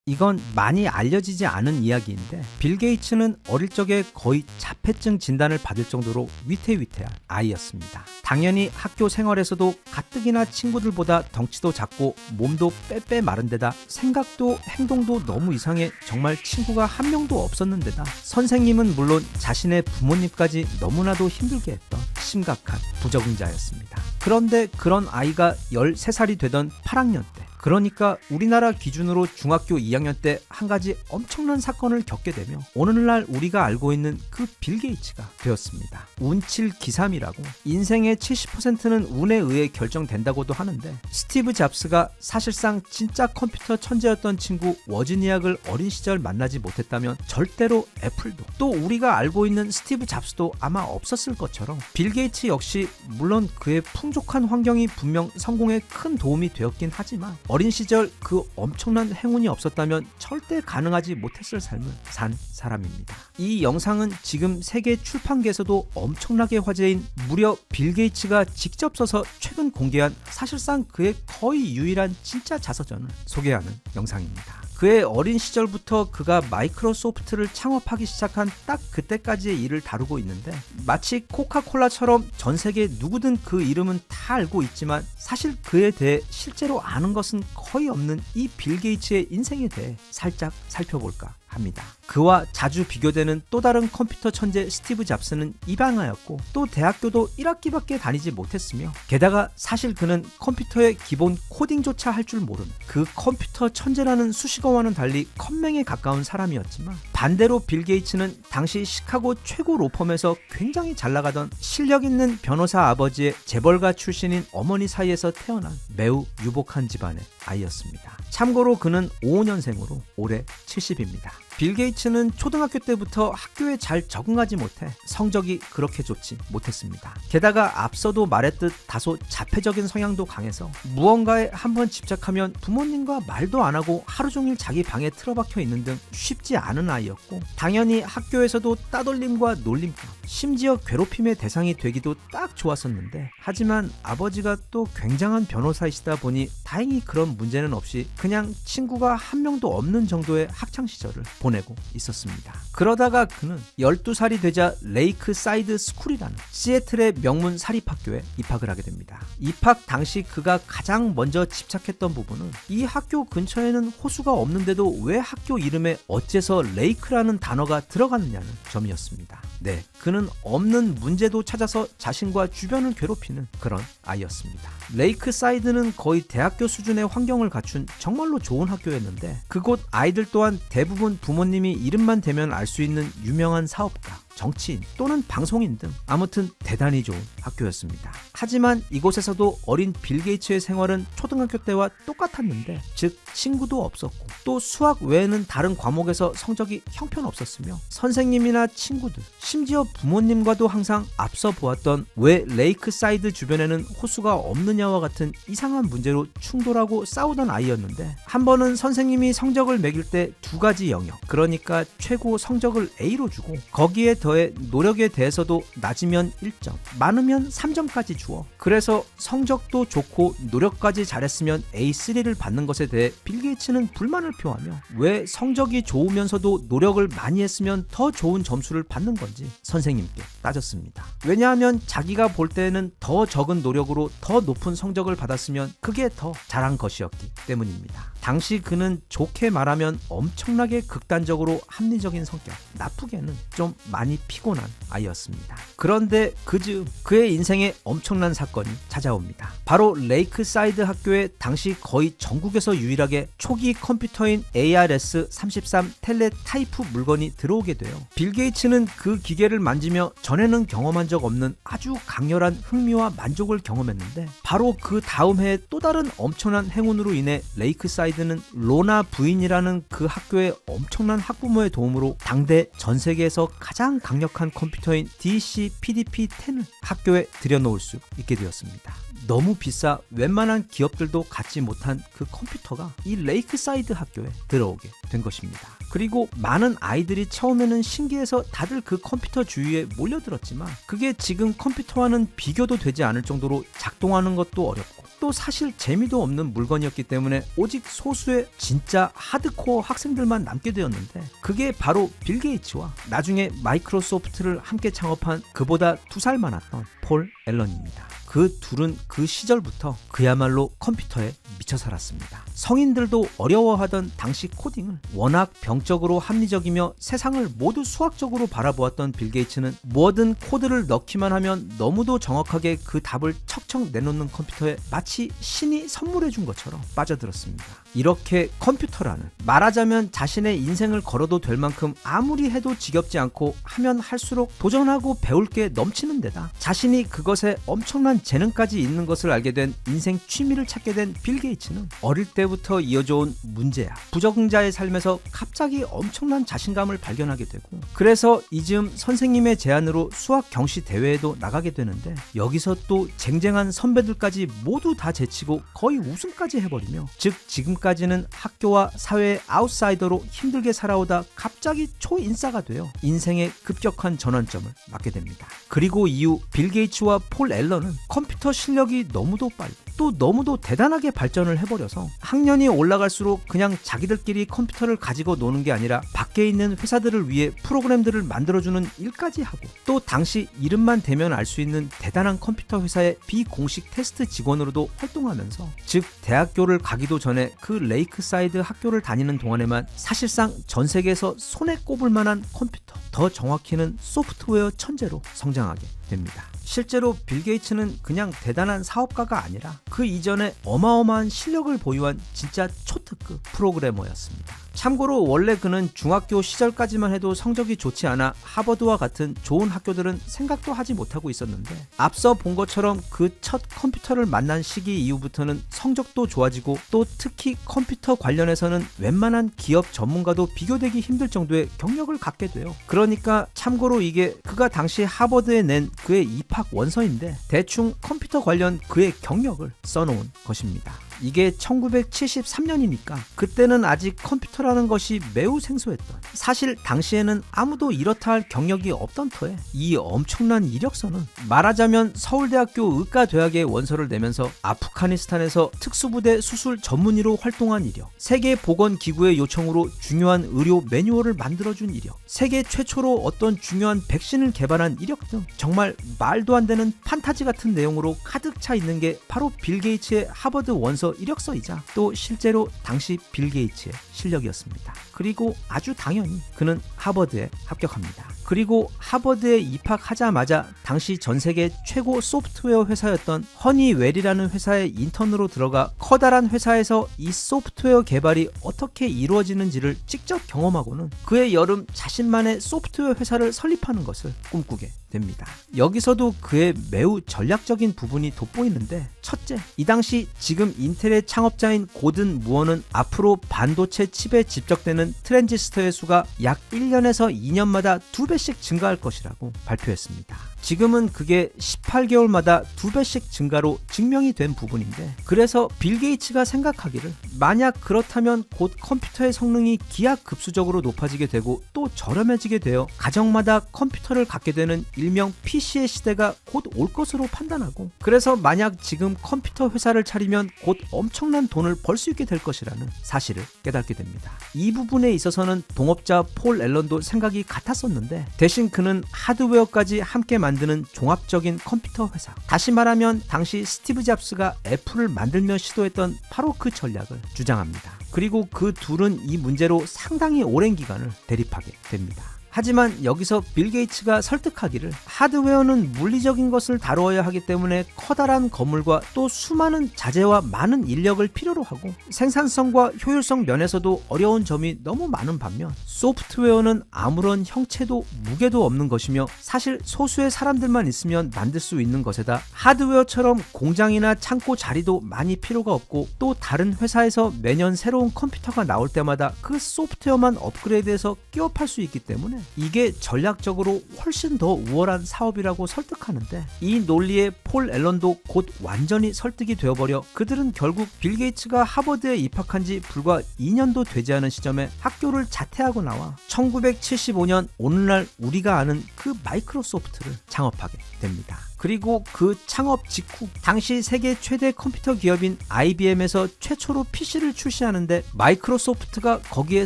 이건 많이 알려지지 않은 이야기인데 빌 게이츠는 어릴 적에 거의 자폐증 진단을 받을 정도로 위태위태한 아이였습니다. 당연히 학교 생활에서도 가뜩이나 친구들보다 덩치도 작고 몸도 빼빼 마른 데다 생각도 행동도 너무 이상해 정말 친구가 한 명도 없었는데다 선생님은 물론 자신의 부모님까지 너무나도 힘들게 했던 심각한 부적응자였습니다. 그런데 그런 아이가 13살이 되던 8학년 때, 그러니까 우리나라 기준으로 중학교 2학년 때 한 가지 엄청난 사건을 겪게 되며 오늘날 우리가 알고 있는 그 빌 게이츠가 되었습니다. 운칠기삼이라고 인생의 70%는 운에 의해 결정된다고도 하는데 스티브 잡스가 사실상 진짜 컴퓨터 천재였던 친구 워즈니악을 어린 시절 만나지 못했다면 절대로 애플도 또 우리가 알고 있는 스티브 잡스도 아마 없었을 것처럼 빌 게이츠 역시 물론 그의 풍족한 환경이 분명 성공에 큰 도움이 되었긴 하지만 어린 시절 그 엄청난 행운이 없었다면 절대 가능하지 못했을 삶을 산 사람입니다. 이 영상은 지금 세계 출판계에서도 엄청나게 화제인 무려 빌 게이츠가 직접 써서 최근 공개한 사실상 그의 거의 유일한 진짜 자서전을 소개하는 영상입니다. 그의 어린 시절부터 그가 마이크로소프트를 창업하기 시작한 딱 그때까지의 일을 다루고 있는데 마치 코카콜라처럼 전 세계 누구든 그 이름은 다 알고 있지만 사실 그에 대해 실제로 아는 것은 거의 없는 이 빌 게이츠의 인생에 대해 살짝 살펴볼까 합니다. 그와 자주 비교되는 또 다른 컴퓨터 천재 스티브 잡스는 입양아였고 또 대학교도 1학기밖에 다니지 못했으며 게다가 사실 그는 컴퓨터의 기본 코딩조차 할 줄 모르는 그 컴퓨터 천재라는 수식어와는 달리 컴맹에 가까운 사람이었지만 반대로 빌 게이츠는 당시 시카고 최고 로펌에서 굉장히 잘 나가던 실력 있는 변호사 아버지의 재벌가 출신인 어머니 사이에서 태어난 매우 유복한 집안의 아이였습니다. 참고로 그는 55년생으로 올해 70입니다. 빌 게이츠는 초등학교 때부터 학교에 잘 적응하지 못해 성적이 그렇게 좋지 못했습니다. 게다가 앞서도 말했듯 다소 자폐적인 성향도 강해서 무언가에 한번 집착하면 부모님과 말도 안 하고 하루 종일 자기 방에 틀어박혀 있는 등 쉽지 않은 아이였고 당연히 학교에서도 따돌림과 놀림감 심지어 괴롭힘의 대상이 되기도 딱 좋았었는데 하지만 아버지가 또 굉장한 변호사이시다 보니 다행히 그런 문제는 없이 그냥 친구가 한 명도 없는 정도의 학창시절을 보내고 있었습니다. 그러다가 그는 12살이 되자 레이크 사이드 스쿨이라는 시애틀의 명문 사립학교에 입학을 하게 됩니다. 입학 당시 그가 가장 먼저 집착했던 부분은 이 학교 근처에는 호수가 없는데도 왜 학교 이름에 어째서 레이크라는 단어가 들어갔느냐는 점이었습니다. 네, 그는 없는 문제도 찾아서 자신과 주변을 괴롭히는 그런 아이였습니다. 레이크 사이드는 거의 대학교 수준의 환경을 갖춘 정말로 좋은 학교였는데 그곳 아이들 또한 대부분 부모님이 이름만 대면 알 수 있는 유명한 사업가, 정치인 또는 방송인 등 아무튼 대단히 좋은 학교였습니다. 하지만 이곳에서도 어린 빌 게이츠의 생활은 초등학교 때와 똑같았는데 즉 친구도 없었고 또 수학 외에는 다른 과목에서 성적이 형편없었으며 선생님이나 친구들 심지어 부모님과도 항상 앞서 보았던 왜 레이크 사이드 주변에는 호수가 없느냐와 같은 이상한 문제로 충돌하고 싸우던 아이였는데 한 번은 선생님이 성적을 매길 때 두 가지 영역 그러니까 최고 성적을 A로 주고 거기에 더해 노력에 대해서도 낮으면 1점, 많으면 3점까지 주어 그래서 성적도 좋고 노력까지 잘했으면 A3를 받는 것에 대해 빌 게이츠는 불만을 표하며 왜 성적이 좋으면서도 노력을 많이 했으면 더 좋은 점수를 받는 건지 선생님께 따졌습니다. 왜냐하면 자기가 볼 때는 더 적은 노력으로 더 높은 성적을 받았으면 그게 더 잘한 것이었기 때문입니다. 당시 그는 좋게 말하면 엄청나게 극단적으로 합리적인 성격, 나쁘게는 좀 많이 피곤한 아이였습니다. 그런데 그즈음 그의 인생에 엄청난 사건이 찾아옵니다. 바로 레이크 사이드 학교에 당시 거의 전국에서 유일하게 초기 컴퓨터인 ARS-33 텔레 타이프 물건이 들어오게 돼요. 빌 게이츠는 그 기계를 만지며 전에는 경험한 적 없는 아주 강렬한 흥미와 만족을 경험했는데 바로 그 다음 해에 또 다른 엄청난 행운으로 인해 레이크 사이드는 로나 부인이라는 그 학교의 엄청난 학부모의 도움으로 당대 전 세계에서 가장 강력한 컴퓨터인 DC-PDP-10을 학교에 들여놓을 수 있게 되었습니다. 너무 비싸 웬만한 기업들도 갖지 못한 그 컴퓨터가 이 레이크사이드 학교에 들어오게 된 것입니다. 그리고 많은 아이들이 처음에는 신기해서 다들 그 컴퓨터 주위에 몰려들었지만 그게 지금 컴퓨터와는 비교도 되지 않을 정도로 작동하는 것도 어렵고 또 사실 재미도 없는 물건이었기 때문에 오직 소수의 진짜 하드코어 학생들만 남게 되었는데, 그게 바로 빌 게이츠와 나중에 마이크로소프트를 함께 창업한 그보다 2살 많았던 폴 앨런입니다. 그 둘은 그 시절부터 그야말로 컴퓨터에 미쳐 살았습니다. 성인들도 어려워하던 당시 코딩을 워낙 병적으로 합리적이며 세상을 모두 수학적으로 바라보았던 빌 게이츠는 뭐든 코드를 넣기만 하면 너무도 정확하게 그 답을 척척 내놓는 컴퓨터에 마치 신이 선물해 준 것처럼 빠져들었습니다. 이렇게 컴퓨터라는, 말하자면 자신의 인생을 걸어도 될 만큼 아무리 해도 지겹지 않고 하면 할수록 도전하고 배울 게 넘치는 데다 자신이 그것에 엄청난 재능까지 있는 것을 알게 된 인생 취미를 찾게 된 빌 게이츠는 어릴 때부터 이어져온 문제야, 부적응자의 삶에서 갑자기 엄청난 자신감을 발견하게 되고, 그래서 이즈음 선생님의 제안으로 수학 경시 대회에도 나가게 되는데, 여기서 또 쟁쟁한 선배들까지 모두 다 제치고 거의 우승까지 해버리며, 즉 지금까지는 학교와 사회의 아웃사이더로 힘들게 살아오다 갑자기 초인싸가 되어 인생의 급격한 전환점을 맞게 됩니다. 그리고 이후 빌 게이츠와 폴 앨런은 컴퓨터 실력이 너무도 빨리 또 너무도 대단하게 발전을 해버려서 학년이 올라갈수록 그냥 자기들끼리 컴퓨터를 가지고 노는 게 아니라 밖에 있는 회사들을 위해 프로그램들을 만들어주는 일까지 하고, 또 당시 이름만 대면 알 수 있는 대단한 컴퓨터 회사의 비공식 테스트 직원으로도 활동하면서, 즉 대학교를 가기도 전에 그 레이크사이드 학교를 다니는 동안에만 사실상 전 세계에서 손에 꼽을 만한 컴퓨터, 더 정확히는 소프트웨어 천재로 성장하게 됩니다. 실제로 빌 게이츠는 그냥 대단한 사업가가 아니라 그 이전에 어마어마한 실력을 보유한 진짜 초특급 프로그래머였습니다. 참고로 원래 그는 중학교 시절까지만 해도 성적이 좋지 않아 하버드와 같은 좋은 학교들은 생각도 하지 못하고 있었는데, 앞서 본 것처럼 그 첫 컴퓨터를 만난 시기 이후부터는 성적도 좋아지고, 또 특히 컴퓨터 관련해서는 웬만한 기업 전문가도 비교되기 힘들 정도의 경력을 갖게 돼요. 그러니까 참고로 이게 그가 당시 하버드에 낸 그의 입학 원서인데 대충 컴퓨터 관련 그의 경력을 써놓은 것입니다. 이게 1973년이니까 그때는 아직 컴퓨터라는 것이 매우 생소했던, 사실 당시에는 아무도 이렇다 할 경력이 없던 터에 이 엄청난 이력서는 말하자면 서울대학교 의과대학의 원서를 내면서 아프가니스탄에서 특수부대 수술 전문의로 활동한 이력, 세계보건기구의 요청으로 중요한 의료 매뉴얼을 만들어준 이력, 세계 최초로 어떤 중요한 백신을 개발한 이력 등 정말 말도 안 되는 판타지 같은 내용으로 가득 차 있는 게 바로 빌 게이츠의 하버드 원서 이력서이자 또 실제로 당시 빌 게이츠의 실력이었습니다. 그리고 아주 당연히 그는 하버드에 합격합니다. 그리고 하버드에 입학하자마자 당시 전 세계 최고 소프트웨어 회사였던 허니웰이라는 회사의 인턴으로 들어가 커다란 회사에서 이 소프트웨어 개발이 어떻게 이루어지는지를 직접 경험하고는 그의 여름 자신만의 소프트웨어 회사를 설립하는 것을 꿈꾸게 됩니다. 여기서도 그의 매우 전략적인 부분이 돋보이는데, 첫째, 이 당시 지금 인텔의 창업자인 고든 무어는 앞으로 반도체 칩에 집적되는 트랜지스터의 수가 약 1년에서 2년마다 2배씩 증가할 것이라고 발표했습니다. 지금은 그게 18개월마다 2배씩 증가로 증명이 된 부분인데, 그래서 빌 게이츠가 생각하기를 만약 그렇다면 곧 컴퓨터의 성능이 기하급수적으로 높아지게 되고 또 저렴해지게 되어 가정마다 컴퓨터를 갖게 되는 일명 PC의 시대가 곧 올 것으로 판단하고, 그래서 만약 지금 컴퓨터 회사를 차리면 곧 엄청난 돈을 벌 수 있게 될 것이라는 사실을 깨닫게 됩니다. 이 부분에 있어서는 동업자 폴 앨런도 생각이 같았었는데, 대신 그는 하드웨어까지 함께 만드는 종합적인 컴퓨터 회사, 다시 말하면 당시 스티브 잡스가 애플을 만들며 시도했던 바로 그 전략을 주장합니다. 그리고 그 둘은 이 문제로 상당히 오랜 기간을 대립하게 됩니다. 하지만 여기서 빌 게이츠가 설득하기를 하드웨어는 물리적인 것을 다루어야 하기 때문에 커다란 건물과 또 수많은 자재와 많은 인력을 필요로 하고, 생산성과 효율성 면에서도 어려운 점이 너무 많은 반면 소프트웨어는 아무런 형체도 무게도 없는 것이며 사실 소수의 사람들만 있으면 만들 수 있는 것에다 하드웨어처럼 공장이나 창고 자리도 많이 필요가 없고, 또 다른 회사에서 매년 새로운 컴퓨터가 나올 때마다 그 소프트웨어만 업그레이드해서 끼워 팔 수 있기 때문에 이게 전략적으로 훨씬 더 우월한 사업이라고 설득하는데 이 논리에 폴 앨런도 곧 완전히 설득이 되어버려 그들은 결국 빌 게이츠가 하버드에 입학한 지 불과 2년도 되지 않은 시점에 학교를 자퇴하고 나와 1975년 오늘날 우리가 아는 그 마이크로소프트를 창업하게 됩니다. 그리고 그 창업 직후 당시 세계 최대 컴퓨터 기업인 IBM에서 최초로 PC를 출시하는데 마이크로소프트가 거기에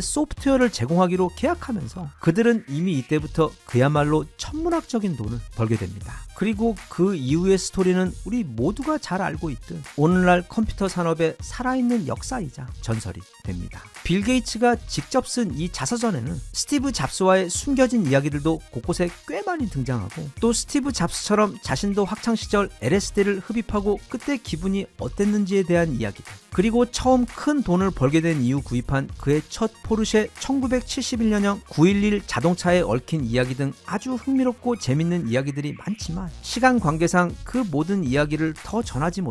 소프트웨어를 제공하기로 계약하면서 그들은 이미 이때부터 그야말로 천문학적인 돈을 벌게 됩니다. 그리고 그 이후의 스토리는 우리 모두가 잘 알고 있듯 오늘날 컴퓨터 산업의 살아있는 역사이자 전설이 됩니다. 빌 게이츠가 직접 쓴 이 자서전에는 스티브 잡스와의 숨겨진 이야기들도 곳곳에 꽤 많이 등장하고 또 스티브 잡스처럼 자신도 학창시절 LSD를 흡입하고 그때 기분이 어땠는지에 대한 이야기들, 그리고 처음 큰 돈을 벌게 된 이후 구입한 그의 첫 포르쉐 1971년형 911 자동차에 얽힌 이야기 등 아주 흥미롭고 재밌는 이야기들이 많지만 시간 관계상 그 모든 이야기를 더 전하지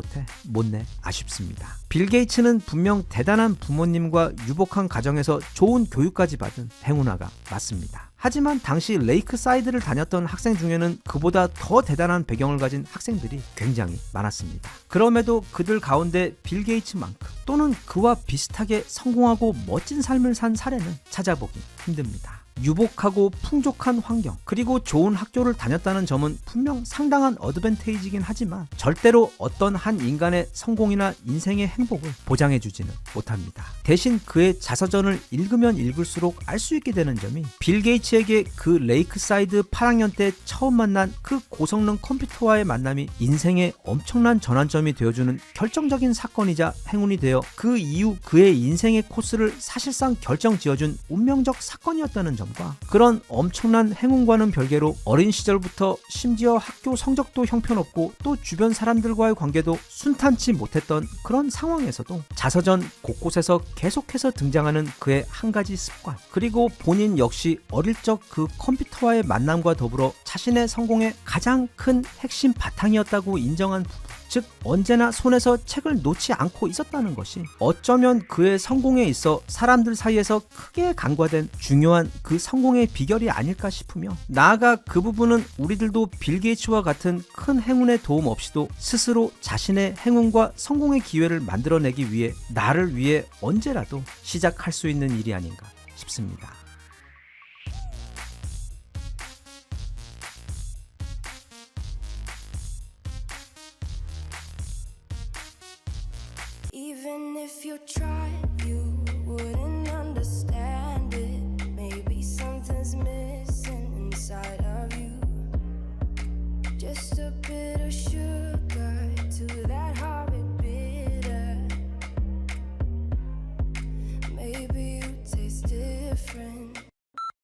못내 아쉽습니다. 빌 게이츠는 분명 대단한 부모님과 유복한 가정에서 좋은 교육까지 받은 행운아가 맞습니다. 하지만 당시 레이크사이드를 다녔던 학생 중에는 그보다 더 대단한 배경을 가진 학생들이 굉장히 많았습니다. 그럼에도 그들 가운데 빌 게이츠만큼 또는 그와 비슷하게 성공하고 멋진 삶을 산 사례는 찾아보기 힘듭니다. 유복하고 풍족한 환경 그리고 좋은 학교를 다녔다는 점은 분명 상당한 어드밴테이지긴 하지만 절대로 어떤 한 인간의 성공이나 인생의 행복을 보장해주지는 못합니다. 대신 그의 자서전을 읽으면 읽을수록 알 수 있게 되는 점이 빌 게이츠에게 그 레이크사이드 8학년 때 처음 만난 그 고성능 컴퓨터와의 만남이 인생의 엄청난 전환점이 되어주는 결정적인 사건이자 행운이 되어 그 이후 그의 인생의 코스를 사실상 결정지어준 운명적 사건이었다는 점, 그런 엄청난 행운과는 별개로 어린 시절부터 심지어 학교 성적도 형편없고 또 주변 사람들과의 관계도 순탄치 못했던 그런 상황에서도 자서전 곳곳에서 계속해서 등장하는 그의 한 가지 습관, 그리고 본인 역시 어릴 적 그 컴퓨터와의 만남과 더불어 자신의 성공의 가장 큰 핵심 바탕이었다고 인정한 부분, 즉 언제나 손에서 책을 놓지 않고 있었다는 것이 어쩌면 그의 성공에 있어 사람들 사이에서 크게 간과된 중요한 그 성공의 비결이 아닐까 싶으며, 나아가 그 부분은 우리들도 빌 게이츠와 같은 큰 행운의 도움 없이도 스스로 자신의 행운과 성공의 기회를 만들어내기 위해 나를 위해 언제라도 시작할 수 있는 일이 아닌가 싶습니다. Even if you tried, you wouldn't understand it. Maybe something's missing inside of you. Just a bit of sugar to that horrid bitter. Maybe you taste different.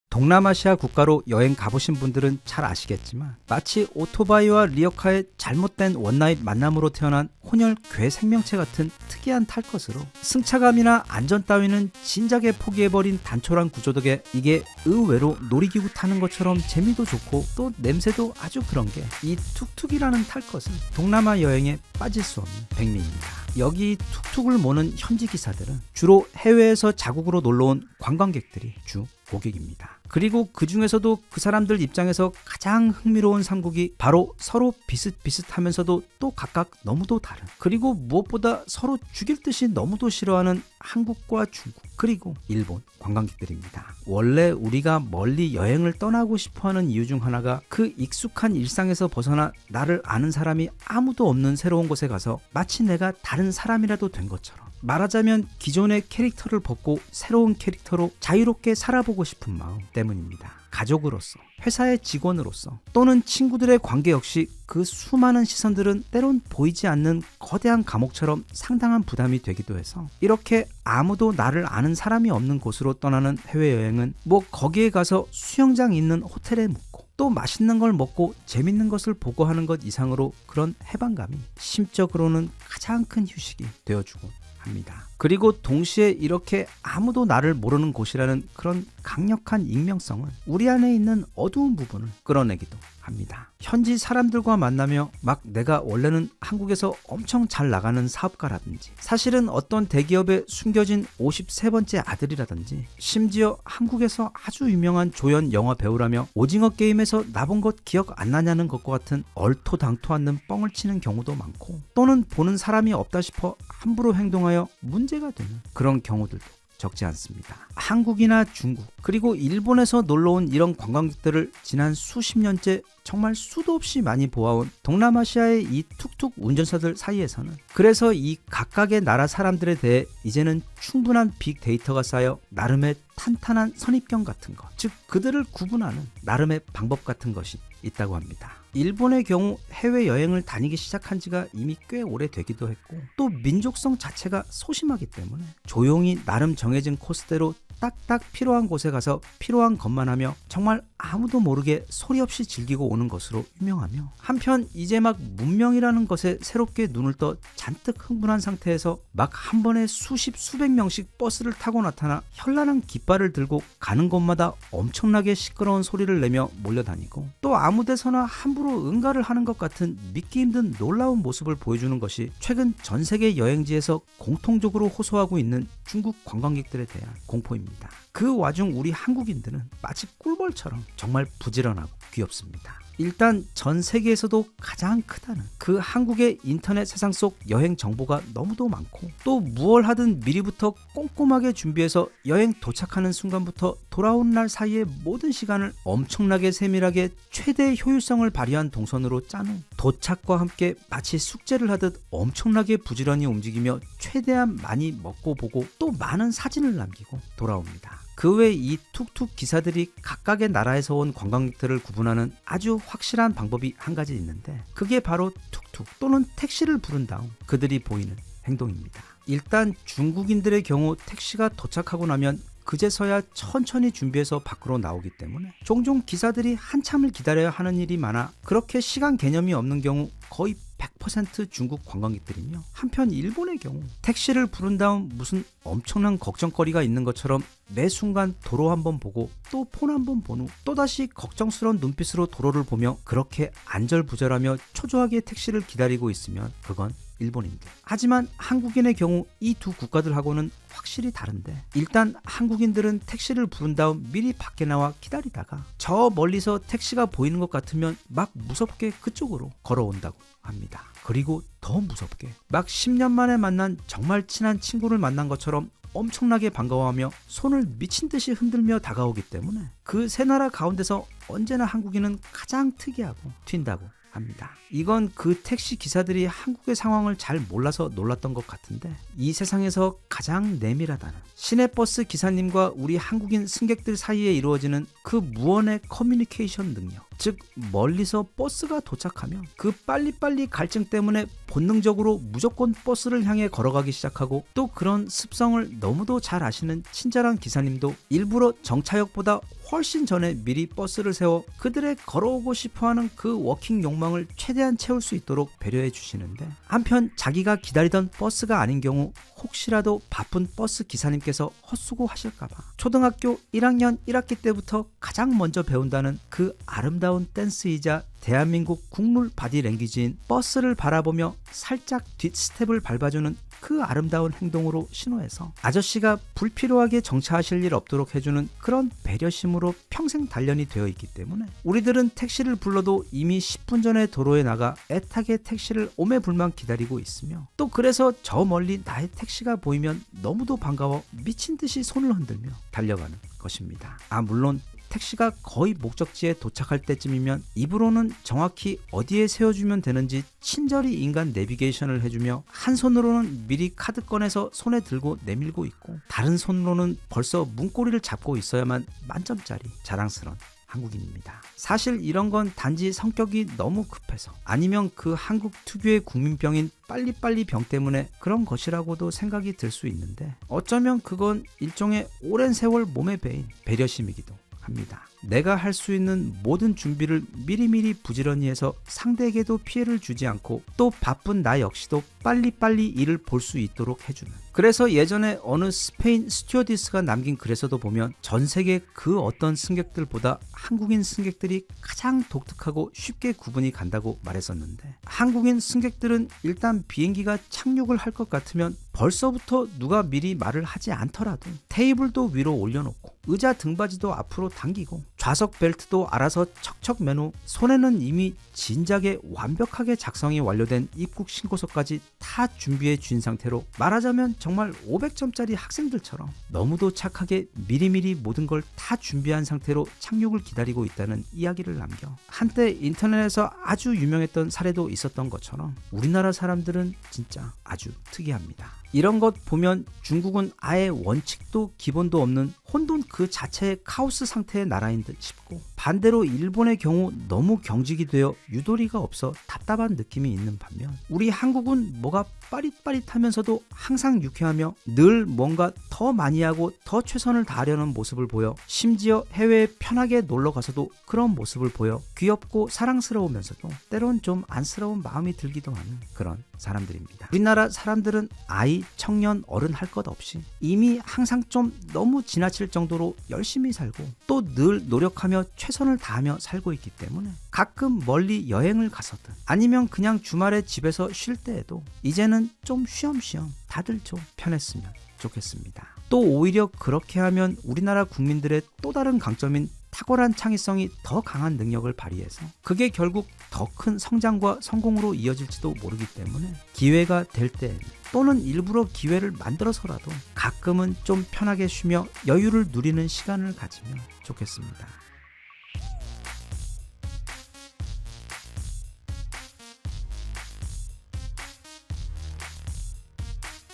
동남아시아 국가로 여행 가보신 분들은 잘 아시겠지만 마치 오토바이와 리어카의 잘못된 원나잇 만남으로 태어난 혼혈 괴 생명체 같은 특이한 탈 것으로 승차감이나 안전 따위는 진작에 포기해버린 단촐한 구조 덕에 이게 의외로 놀이기구 타는 것처럼 재미도 좋고 또 냄새도 아주 그런 게 이 툭툭이라는 탈 것은 동남아 여행에 빠질 수 없는 백미입니다. 여기 툭툭을 모는 현지 기사들은 주로 해외에서 자국으로 놀러온 관광객들이 주 고객입니다. 그리고 그 중에서도 그 사람들 입장에서 가장 흥미로운 삼국이 바로 서로 비슷비슷하면서도 또 각각 너무도 다른, 그리고 무엇보다 서로 죽일 듯이 너무도 싫어하는 한국과 중국 그리고 일본 관광객들입니다. 원래 우리가 멀리 여행을 떠나고 싶어하는 이유 중 하나가 그 익숙한 일상에서 벗어나 나를 아는 사람이 아무도 없는 새로운 곳에 가서 마치 내가 다른 사람이라도 된 것처럼, 말하자면 기존의 캐릭터를 벗고 새로운 캐릭터로 자유롭게 살아보고 싶은 마음 때문입니다. 가족으로서, 회사의 직원으로서 또는 친구들의 관계 역시 그 수많은 시선들은 때론 보이지 않는 거대한 감옥처럼 상당한 부담이 되기도 해서 이렇게 아무도 나를 아는 사람이 없는 곳으로 떠나는 해외여행은 뭐 거기에 가서 수영장 있는 호텔에 묵고 또 맛있는 걸 먹고 재밌는 것을 보고 하는 것 이상으로 그런 해방감이 심적으로는 가장 큰 휴식이 되어주고 합니다. 그리고 동시에 이렇게 아무도 나를 모르는 곳이라는 그런 강력한 익명성은 우리 안에 있는 어두운 부분을 끌어내기도 합니다. 현지 사람들과 만나며 막 내가 원래는 한국에서 엄청 잘 나가는 사업가라든지 사실은 어떤 대기업에 숨겨진 53번째 아들이라든지 심지어 한국에서 아주 유명한 조연 영화 배우라며 오징어 게임에서 나본 것 기억 안 나냐는 것과 같은 얼토당토 않는 뻥을 치는 경우도 많고 또는 보는 사람이 없다 싶어 함부로 행동하여 문제가 되는 그런 경우들도 적지 않습니다. 한국이나 중국 그리고 일본에서 놀러온 이런 관광객들을 지난 수십 년째 정말 수도 없이 많이 보아온 동남아시아의 이 툭툭 운전사들 사이에서는 그래서 이 각각의 나라 사람들에 대해 이제는 충분한 빅데이터가 쌓여 나름의 탄탄한 선입견 같은 것, 즉 그들을 구분하는 나름의 방법 같은 것이 있다고 합니다. 일본의 경우 해외여행을 다니기 시작한 지가 이미 꽤 오래되기도 했고 또 민족성 자체가 소심하기 때문에 조용히 나름 정해진 코스대로 딱딱 필요한 곳에 가서 필요한 것만 하며 정말 아무도 모르게 소리 없이 즐기고 오는 것으로 유명하며 한편 이제 막 문명이라는 것에 새롭게 눈을 떠 잔뜩 흥분한 상태에서 막 한 번에 수십 수백 명씩 버스를 타고 나타나 현란한 깃발을 들고 가는 곳마다 엄청나게 시끄러운 소리를 내며 몰려다니고 또 아무 데서나 함부로 응가를 하는 것 같은 믿기 힘든 놀라운 모습을 보여주는 것이 최근 전 세계 여행지에서 공통적으로 호소하고 있는 중국 관광객들에 대한 공포입니다. 그 와중 우리 한국인들은 마치 꿀벌처럼 정말 부지런하고 귀엽습니다. 일단 전 세계에서도 가장 크다는 그 한국의 인터넷 세상 속 여행 정보가 너무도 많고 또 무얼 하든 미리부터 꼼꼼하게 준비해서 여행 도착하는 순간부터 돌아오는 날 사이의 모든 시간을 엄청나게 세밀하게 최대 효율성을 발휘한 동선으로 짠 후 도착과 함께 마치 숙제를 하듯 엄청나게 부지런히 움직이며 최대한 많이 먹고 보고 또 많은 사진을 남기고 돌아옵니다. 그 외 이 툭툭 기사들이 각각의 나라에서 온 관광객들을 구분하는 아주 확실한 방법이 한 가지 있는데 그게 바로 툭툭 또는 택시를 부른 다음 그들이 보이는 행동입니다. 일단 중국인들의 경우 택시가 도착하고 나면 그제서야 천천히 준비해서 밖으로 나오기 때문에 종종 기사들이 한참을 기다려야 하는 일이 많아 그렇게 시간 개념이 없는 경우 거의 100% 중국 관광객들이며 한편 일본의 경우 택시를 부른 다음 무슨 엄청난 걱정거리가 있는 것처럼 매 순간 도로 한번 보고 또 폰 한번 본 후 또다시 걱정스러운 눈빛으로 도로를 보며 그렇게 안절부절하며 초조하게 택시를 기다리고 있으면 그건 일본인들. 하지만 한국인의 경우 이 두 국가들하고는 확실히 다른데 일단 한국인들은 택시를 부른 다음 미리 밖에 나와 기다리다가 저 멀리서 택시가 보이는 것 같으면 막 무섭게 그쪽으로 걸어온다고 합니다. 그리고 더 무섭게 막 10년 만에 만난 정말 친한 친구를 만난 것처럼 엄청나게 반가워하며 손을 미친 듯이 흔들며 다가오기 때문에 그 세 나라 가운데서 언제나 한국인은 가장 특이하고 튄다고 합니다. 이건 그 택시 기사들이 한국의 상황을 잘 몰라서 놀랐던 것 같은데 이 세상에서 가장 내밀하다는 시내버스 기사님과 우리 한국인 승객들 사이에 이루어지는 그 무언의 커뮤니케이션 능력, 즉 멀리서 버스가 도착하면 그 빨리빨리 갈증 때문에 본능적으로 무조건 버스를 향해 걸어가기 시작하고 또 그런 습성을 너무도 잘 아시는 친절한 기사님도 일부러 정차역보다 훨씬 전에 미리 버스를 세워 그들의 걸어오고 싶어하는 그 워킹 욕망을 최대한 채울 수 있도록 배려해 주시는데 한편 자기가 기다리던 버스가 아닌 경우 혹시라도 바쁜 버스 기사님께서 헛수고하실까봐 초등학교 1학년 1학기 때부터 가장 먼저 배운다는 그 아름다운 댄스이자 대한민국 국룰 바디랭귀지인 버스를 바라보며 살짝 뒷스텝을 밟아주는 그 아름다운 행동으로 신호해서 아저씨가 불필요하게 정차하실 일 없도록 해주는 그런 배려심으로 평생 단련이 되어 있기 때문에 우리들은 택시를 불러도 이미 10분 전에 도로에 나가 애타게 택시를 오매불만 기다리고 있으며 또 그래서 저 멀리 나의 택시가 보이면 너무도 반가워 미친 듯이 손을 흔들며 달려가는 것입니다. 물론 택시가 거의 목적지에 도착할 때쯤이면 입으로는 정확히 어디에 세워주면 되는지 친절히 인간 내비게이션을 해주며 한 손으로는 미리 카드 꺼내서 손에 들고 내밀고 있고 다른 손으로는 벌써 문고리를 잡고 있어야만 만점짜리 자랑스러운 한국인입니다. 사실 이런 건 단지 성격이 너무 급해서 아니면 그 한국 특유의 국민병인 빨리빨리 병 때문에 그런 것이라고도 생각이 들 수 있는데 어쩌면 그건 일종의 오랜 세월 몸에 배인 배려심이기도 합니다. 내가 할 수 있는 모든 준비를 미리미리 부지런히 해서 상대에게도 피해를 주지 않고 또 바쁜 나 역시도 빨리빨리 일을 볼 수 있도록 해주는. 그래서 예전에 어느 스페인 스튜어디스가 남긴 글에서도 보면 전 세계 그 어떤 승객들보다 한국인 승객들이 가장 독특하고 쉽게 구분이 간다고 말했었는데, 한국인 승객들은 일단 비행기가 착륙을 할 것 같으면 벌써부터 누가 미리 말을 하지 않더라도 테이블도 위로 올려놓고 의자 등받이도 앞으로 당기고 좌석 벨트도 알아서 척척 맨 후 손에는 이미 진작에 완벽하게 작성이 완료된 입국 신고서까지 다 준비해 준 상태로, 말하자면 정말 500점짜리 학생들처럼 너무도 착하게 미리미리 모든 걸 다 준비한 상태로 착륙을 기다리고 있다는 이야기를 남겨 한때 인터넷에서 아주 유명했던 사례도 있었던 것처럼 우리나라 사람들은 진짜 아주 특이합니다. 이런 것 보면 중국은 아예 원칙도 기본도 없는 혼돈 그 자체의 카오스 상태의 나라인 듯 싶고, 반대로 일본의 경우 너무 경직이 되어 유도리가 없어 답답한 느낌이 있는 반면, 우리 한국은 뭐가 빠릿빠릿하면서도 항상 유쾌하며 늘 뭔가 더 많이 하고 더 최선을 다하려는 모습을 보여, 심지어 해외에 편하게 놀러 가서도 그런 모습을 보여 귀엽고 사랑스러우면서도 때론 좀 안쓰러운 마음이 들기도 하는 그런 사람들입니다. 우리나라 사람들은 아이, 청년, 어른 할 것 없이 이미 항상 좀 너무 지나칠 정도로 열심히 살고 또 늘 노력하며 최선을 다하며 살고 있기 때문에 가끔 멀리 여행을 가서든 아니면 그냥 주말에 집에서 쉴 때에도 이제는 좀 쉬엄쉬엄 다들 좀 편했으면 좋겠습니다. 또 오히려 그렇게 하면 우리나라 국민들의 또 다른 강점인 탁월한 창의성이 더 강한 능력을 발휘해서 그게 결국 더 큰 성장과 성공으로 이어질지도 모르기 때문에 기회가 될 때에는, 또는 일부러 기회를 만들어서라도 가끔은 좀 편하게 쉬며 여유를 누리는 시간을 가지면 좋겠습니다.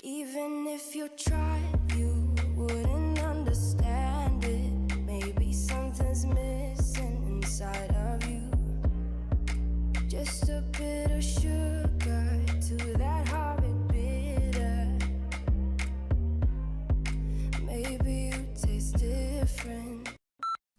Even if you tried, you wouldn't understand it. Maybe something's missing inside of you. Just a bit of sugar to that horrid bitter. Maybe you taste different.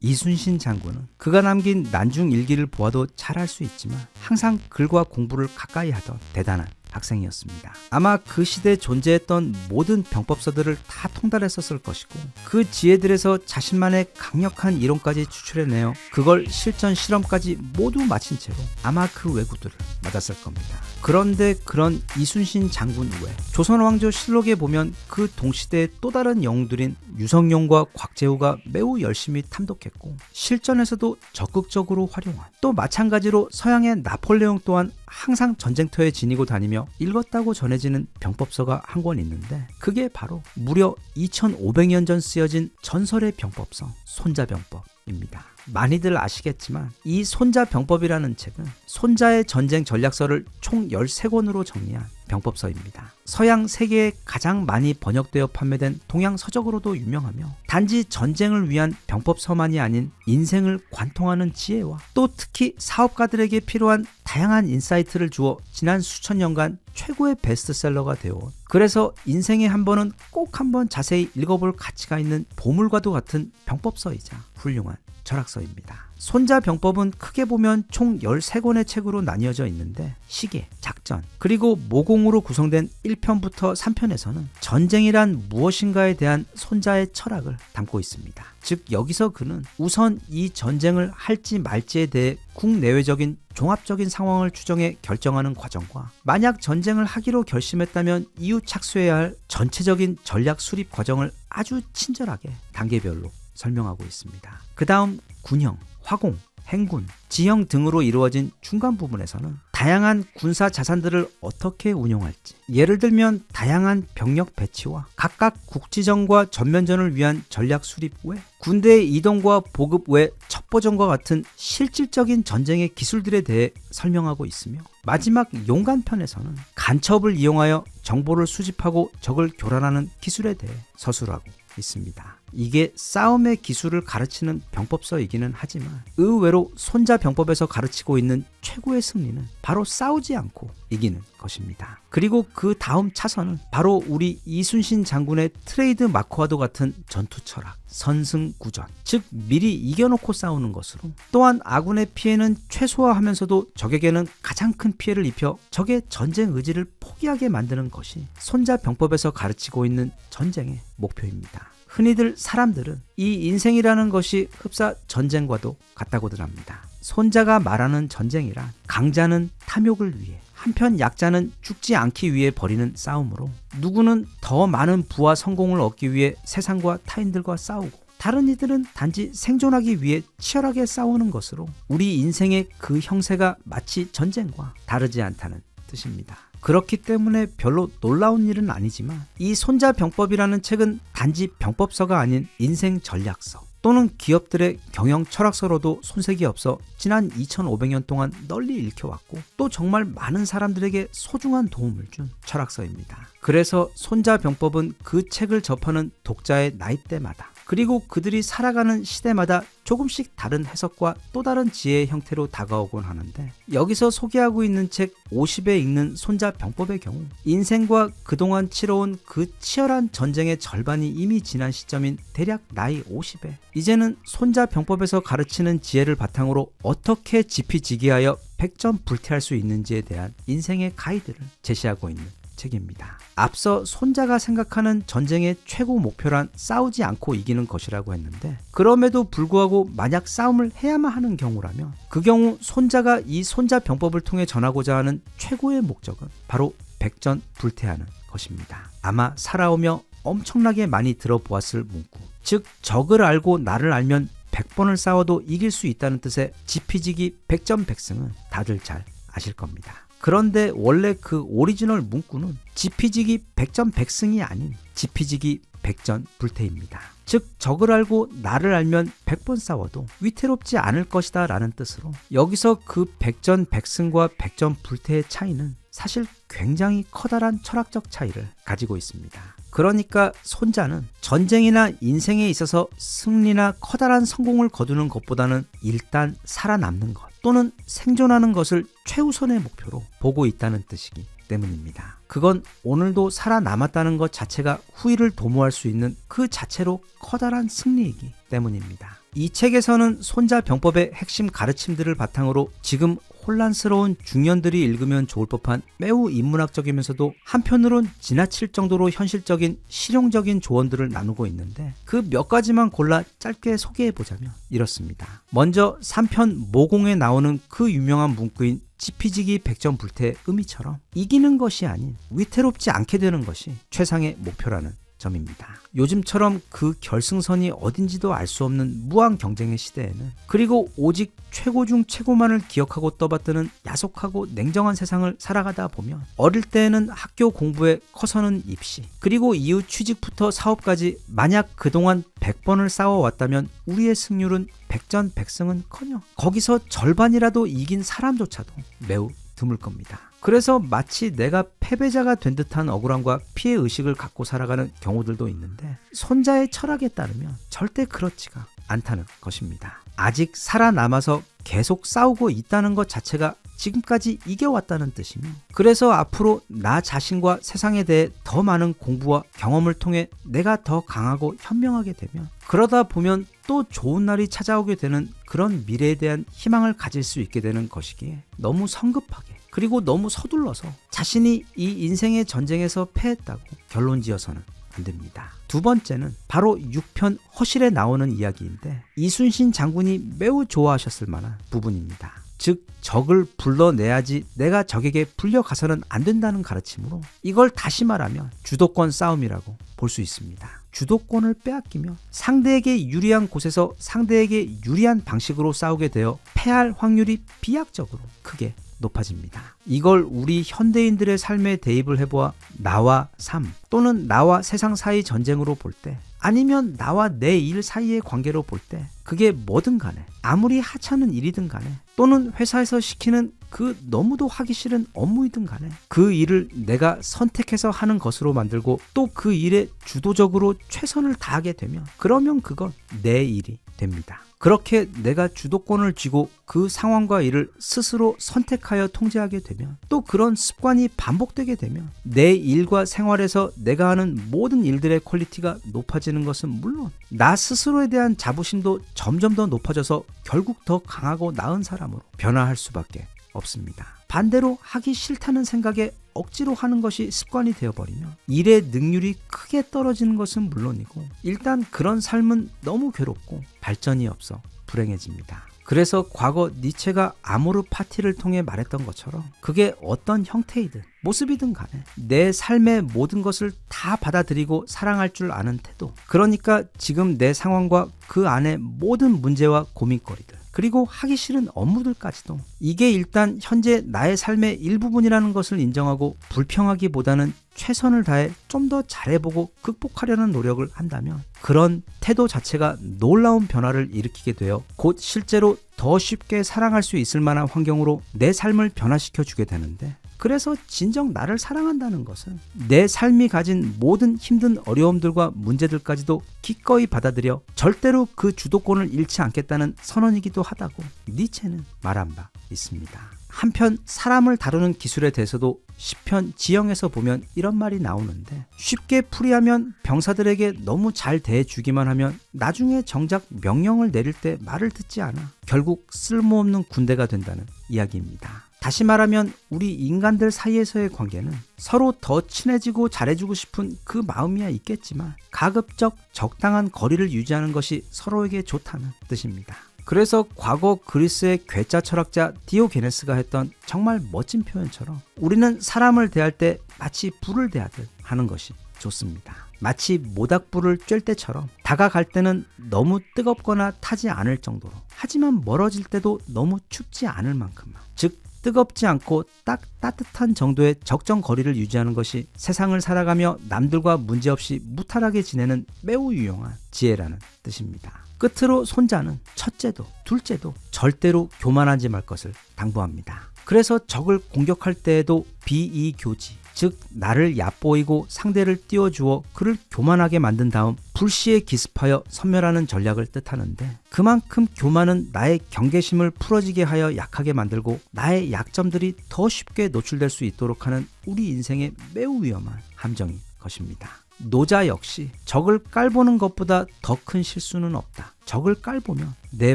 이순신 장군은 그가 남긴 난중 일기를 보아도 잘 알 수 있지만 항상 글과 공부를 가까이 하던 대단한 학생이었습니다. 아마 그 시대에 존재했던 모든 병법서들을 다 통달했었을 것이고 그 지혜들에서 자신만의 강력한 이론까지 추출해내어 그걸 실전 실험까지 모두 마친 채로 아마 그 왜구들을 맞았을 겁니다. 그런데 그런 이순신 장군 외 조선왕조 실록에 보면 그 동시대의 또 다른 영웅들인 유성룡과 곽재우가 매우 열심히 탐독했고 실전에서도 적극적으로 활용한, 또 마찬가지로 서양의 나폴레옹 또한 항상 전쟁터에 지니고 다니며 읽었다고 전해지는 병법서가 한 권 있는데, 그게 바로 무려 2500년 전 쓰여진 전설의 병법서 손자병법입니다. 많이들 아시겠지만 이 손자병법이라는 책은 손자의 전쟁 전략서를 총 13권으로 정리한 병법서입니다. 서양 세계에 가장 많이 번역되어 판매된 동양 서적으로도 유명하며 단지 전쟁을 위한 병법서만이 아닌 인생을 관통하는 지혜와 또 특히 사업가들에게 필요한 다양한 인사이트를 주어 지난 수천 년간 최고의 베스트셀러가 되어온, 그래서 인생에 한 번은 꼭 한번 자세히 읽어볼 가치가 있는 보물과도 같은 병법서이자 훌륭한 철학서입니다. 손자병법은 크게 보면 총 13권의 책으로 나뉘어져 있는데 시계, 작전, 그리고 모공으로 구성된 1편부터 3편에서는 전쟁이란 무엇인가에 대한 손자의 철학을 담고 있습니다. 즉 여기서 그는 우선 이 전쟁을 할지 말지에 대해 국내외적인 종합적인 상황을 추정해 결정하는 과정과 만약 전쟁을 하기로 결심했다면 이후 착수해야 할 전체적인 전략 수립 과정을 아주 친절하게 단계별로 설명하고 있습니다. 그 다음 군형, 화공, 행군, 지형 등으로 이루어진 중간 부분에서는 다양한 군사 자산들을 어떻게 운용할지, 예를 들면 다양한 병력 배치와 각각 국지전과 전면전을 위한 전략 수립 외 군대의 이동과 보급 외 첩보전과 같은 실질적인 전쟁의 기술들에 대해 설명하고 있으며, 마지막 용간편에서는 간첩을 이용하여 정보를 수집하고 적을 교란하는 기술에 대해 서술하고 있습니다. 이게 싸움의 기술을 가르치는 병법서이기는 하지만 의외로 손자병법에서 가르치고 있는 최고의 승리는 바로 싸우지 않고 이기는 것입니다. 그리고 그 다음 차선은 바로 우리 이순신 장군의 트레이드 마크와도 같은 전투 철학, 선승구전, 즉 미리 이겨놓고 싸우는 것으로, 또한 아군의 피해는 최소화하면서도 적에게는 가장 큰 피해를 입혀 적의 전쟁 의지를 포기하게 만드는 것이 손자병법에서 가르치고 있는 전쟁의 목표입니다. 흔히들 사람들은 이 인생이라는 것이 흡사 전쟁과도 같다고들 합니다. 손자가 말하는 전쟁이란 강자는 탐욕을 위해, 한편 약자는 죽지 않기 위해 벌이는 싸움으로, 누구는 더 많은 부와 성공을 얻기 위해 세상과 타인들과 싸우고, 다른 이들은 단지 생존하기 위해 치열하게 싸우는 것으로 우리 인생의 그 형세가 마치 전쟁과 다르지 않다는 뜻입니다. 그렇기 때문에 별로 놀라운 일은 아니지만 이 손자병법이라는 책은 단지 병법서가 아닌 인생 전략서 또는 기업들의 경영 철학서로도 손색이 없어 지난 2500년 동안 널리 읽혀왔고, 또 정말 많은 사람들에게 소중한 도움을 준 철학서입니다. 그래서 손자병법은 그 책을 접하는 독자의 나이대마다, 그리고 그들이 살아가는 시대마다 조금씩 다른 해석과 또 다른 지혜의 형태로 다가오곤 하는데, 여기서 소개하고 있는 책 50에 읽는 손자병법의 경우 인생과 그동안 치러온 그 치열한 전쟁의 절반이 이미 지난 시점인 대략 나이 50에 이제는 손자병법에서 가르치는 지혜를 바탕으로 어떻게 지피지기하여 백전불태할 수 있는지에 대한 인생의 가이드를 제시하고 있는 책입니다. 앞서 손자가 생각하는 전쟁의 최고 목표란 싸우지 않고 이기는 것이라고 했는데, 그럼에도 불구하고 만약 싸움을 해야만 하는 경우라면 그 경우 손자가 이 손자병법을 통해 전하고자 하는 최고의 목적은 바로 백전불태하는 것입니다. 아마 살아오며 엄청나게 많이 들어보았을 문구, 즉 적을 알고 나를 알면 100번을 싸워도 이길 수 있다는 뜻의 지피지기 백전백승은 다들 잘 아실 겁니다. 그런데 원래 그 오리지널 문구는 지피지기 백전백승이 아닌 지피지기 백전불태입니다. 즉 적을 알고 나를 알면 100번 싸워도 위태롭지 않을 것이다 라는 뜻으로, 여기서 그 백전백승과 백전불태의 차이는 사실 굉장히 커다란 철학적 차이를 가지고 있습니다. 그러니까 손자는 전쟁이나 인생에 있어서 승리나 커다란 성공을 거두는 것보다는 일단 살아남는 것 또는 생존하는 것을 최우선의 목표로 보고 있다는 뜻이기 때문입니다. 그건 오늘도 살아남았다는 것 자체가 후일을 도모할 수 있는 그 자체로 커다란 승리이기 때문입니다. 이 책에서는 손자병법의 핵심 가르침들을 바탕으로 지금 혼란스러운 중년들이 읽으면 좋을 법한 매우 인문학적이면서도 한편으론 지나칠 정도로 현실적인 실용적인 조언들을 나누고 있는데, 그 몇 가지만 골라 짧게 소개해보자면 이렇습니다. 먼저 3편 모공에 나오는 그 유명한 문구인 지피지기 백전불태의 의미처럼 이기는 것이 아닌 위태롭지 않게 되는 것이 최상의 목표라는 점입니다. 요즘처럼 그 결승선이 어딘지도 알 수 없는 무한 경쟁의 시대에는, 그리고 오직 최고 중 최고만을 기억하고 떠받드는 야속하고 냉정한 세상을 살아가다 보면 어릴 때에는 학교 공부에 커서는 입시, 그리고 이후 취직부터 사업까지 만약 그동안 100번을 싸워왔다면 우리의 승률은 백전백승은커녕 거기서 절반이라도 이긴 사람조차도 매우 드물 겁니다. 그래서 마치 내가 패배자가 된 듯한 억울함과 피해의식을 갖고 살아가는 경우들도 있는데, 손자의 철학에 따르면 절대 그렇지가 않다는 것입니다. 아직 살아남아서 계속 싸우고 있다는 것 자체가 지금까지 이겨왔다는 뜻이며, 그래서 앞으로 나 자신과 세상에 대해 더 많은 공부와 경험을 통해 내가 더 강하고 현명하게 되면, 그러다 보면 또 좋은 날이 찾아오게 되는 그런 미래에 대한 희망을 가질 수 있게 되는 것이기에 너무 성급하게, 그리고 너무 서둘러서 자신이 이 인생의 전쟁에서 패했다고 결론지어서는 안 됩니다. 두 번째는 바로 6편 허실에 나오는 이야기인데, 이순신 장군이 매우 좋아하셨을 만한 부분입니다. 즉 적을 불러내야지 내가 적에게 불려가서는 안 된다는 가르침으로, 이걸 다시 말하면 주도권 싸움이라고 볼 수 있습니다. 주도권을 빼앗기며 상대에게 유리한 곳에서 상대에게 유리한 방식으로 싸우게 되어 패할 확률이 비약적으로 크게 높아집니다. 이걸 우리 현대인들의 삶에 대입을 해보아 나와 삶 또는 나와 세상 사이 전쟁으로 볼 때, 아니면 나와 내 일 사이의 관계로 볼 때, 그게 뭐든 간에, 아무리 하찮은 일이든 간에, 또는 회사에서 시키는 그 너무도 하기 싫은 업무이든 간에 그 일을 내가 선택해서 하는 것으로 만들고 또 그 일에 주도적으로 최선을 다하게 되면 그러면 그건 내 일이 됩니다. 그렇게 내가 주도권을 쥐고 그 상황과 일을 스스로 선택하여 통제하게 되면 또 그런 습관이 반복되게 되면 내 일과 생활에서 내가 하는 모든 일들의 퀄리티가 높아지는 것은 물론 나 스스로에 대한 자부심도 점점 더 높아져서 결국 더 강하고 나은 사람으로 변화할 수밖에 없습니다. 반대로 하기 싫다는 생각에 억지로 하는 것이 습관이 되어버리면 일의 능률이 크게 떨어지는 것은 물론이고 일단 그런 삶은 너무 괴롭고 발전이 없어 불행해집니다. 그래서 과거 니체가 아모르 파티를 통해 말했던 것처럼 그게 어떤 형태이든 모습이든 간에 내 삶의 모든 것을 다 받아들이고 사랑할 줄 아는 태도, 그러니까 지금 내 상황과 그 안에 모든 문제와 고민거리들 그리고 하기 싫은 업무들까지도 이게 일단 현재 나의 삶의 일부분이라는 것을 인정하고 불평하기보다는 최선을 다해 좀 더 잘해보고 극복하려는 노력을 한다면 그런 태도 자체가 놀라운 변화를 일으키게 되어 곧 실제로 더 쉽게 사랑할 수 있을 만한 환경으로 내 삶을 변화시켜 주게 되는데, 그래서 진정 나를 사랑한다는 것은 내 삶이 가진 모든 힘든 어려움들과 문제들까지도 기꺼이 받아들여 절대로 그 주도권을 잃지 않겠다는 선언이기도 하다고 니체는 말한 바 있습니다. 한편 사람을 다루는 기술에 대해서도 시편 지형에서 보면 이런 말이 나오는데, 쉽게 풀이하면 병사들에게 너무 잘 대해주기만 하면 나중에 정작 명령을 내릴 때 말을 듣지 않아 결국 쓸모없는 군대가 된다는 이야기입니다. 다시 말하면 우리 인간들 사이에서의 관계는 서로 더 친해지고 잘해주고 싶은 그 마음이야 있겠지만 가급적 적당한 거리를 유지하는 것이 서로에게 좋다는 뜻입니다. 그래서 과거 그리스의 괴짜 철학자 디오게네스가 했던 정말 멋진 표현처럼 우리는 사람을 대할 때 마치 불을 대하듯 하는 것이 좋습니다. 마치 모닥불을 쬐 때처럼 다가갈 때는 너무 뜨겁거나 타지 않을 정도로, 하지만 멀어질 때도 너무 춥지 않을 만큼만, 즉 뜨겁지 않고 딱 따뜻한 정도의 적정 거리를 유지하는 것이 세상을 살아가며 남들과 문제없이 무탈하게 지내는 매우 유용한 지혜라는 뜻입니다. 끝으로 손자는 첫째도 둘째도 절대로 교만하지 말 것을 당부합니다. 그래서 적을 공격할 때에도 비이교지, 즉 나를 얕보이고 상대를 띄워주어 그를 교만하게 만든 다음 불시에 기습하여 섬멸하는 전략을 뜻하는데, 그만큼 교만은 나의 경계심을 풀어지게 하여 약하게 만들고 나의 약점들이 더 쉽게 노출될 수 있도록 하는 우리 인생의 매우 위험한 함정인 것입니다. 노자 역시 적을 깔보는 것보다 더 큰 실수는 없다, 적을 깔보면 내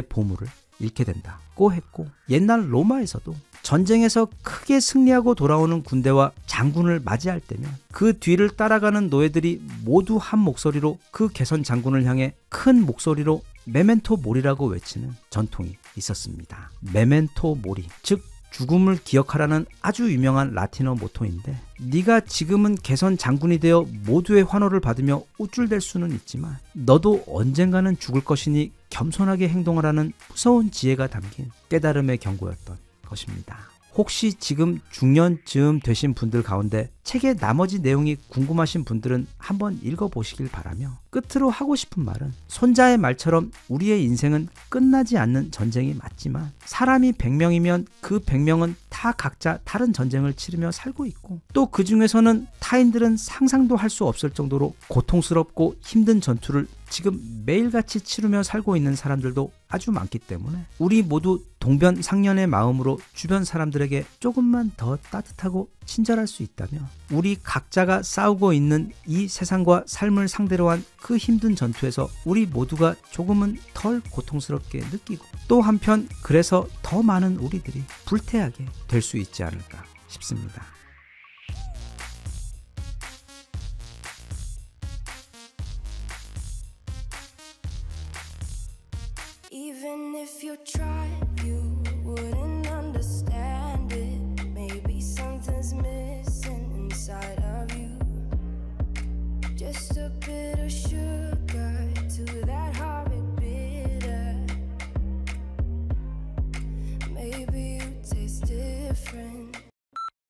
보물을 잃게 된다고 했고, 옛날 로마에서도 전쟁에서 크게 승리하고 돌아오는 군대와 장군을 맞이할 때면 그 뒤를 따라가는 노예들이 모두 한 목소리로 그 개선 장군을 향해 큰 목소리로 메멘토 모리라고 외치는 전통이 있었습니다. 메멘토 모리, 즉 죽음을 기억하라는 아주 유명한 라틴어 모토인데, 네가 지금은 개선 장군이 되어 모두의 환호를 받으며 우쭐댈 수는 있지만 너도 언젠가는 죽을 것이니 겸손하게 행동하라는 무서운 지혜가 담긴 깨달음의 경고였던 것입니다. 혹시 지금 중년 즈음 되신 분들 가운데 책의 나머지 내용이 궁금하신 분들은 한번 읽어보시길 바라며, 끝으로 하고 싶은 말은 손자의 말처럼 우리의 인생은 끝나지 않는 전쟁이 맞지만 사람이 100명이면 그 100명은 다 각자 다른 전쟁을 치르며 살고 있고, 또 그 중에서는 타인들은 상상도 할 수 없을 정도로 고통스럽고 힘든 전투를 지금 매일같이 치르며 살고 있는 사람들도 아주 많기 때문에 우리 모두 동변상련의 마음으로 주변 사람들에게 조금만 더 따뜻하고 친절할 수 있다면 우리 각자가 싸우고 있는 이 세상과 삶을 상대로 한 그 힘든 전투에서 우리 모두가 조금은 덜 고통스럽게 느끼고, 또 한편 그래서 더 많은 우리들이 불태하게 될 수 있지 않을까 싶습니다. Even if you tried, you wouldn't understand it. Maybe something's missing inside of you. Just a bit of sugar to that horrid bitter. Maybe you taste different.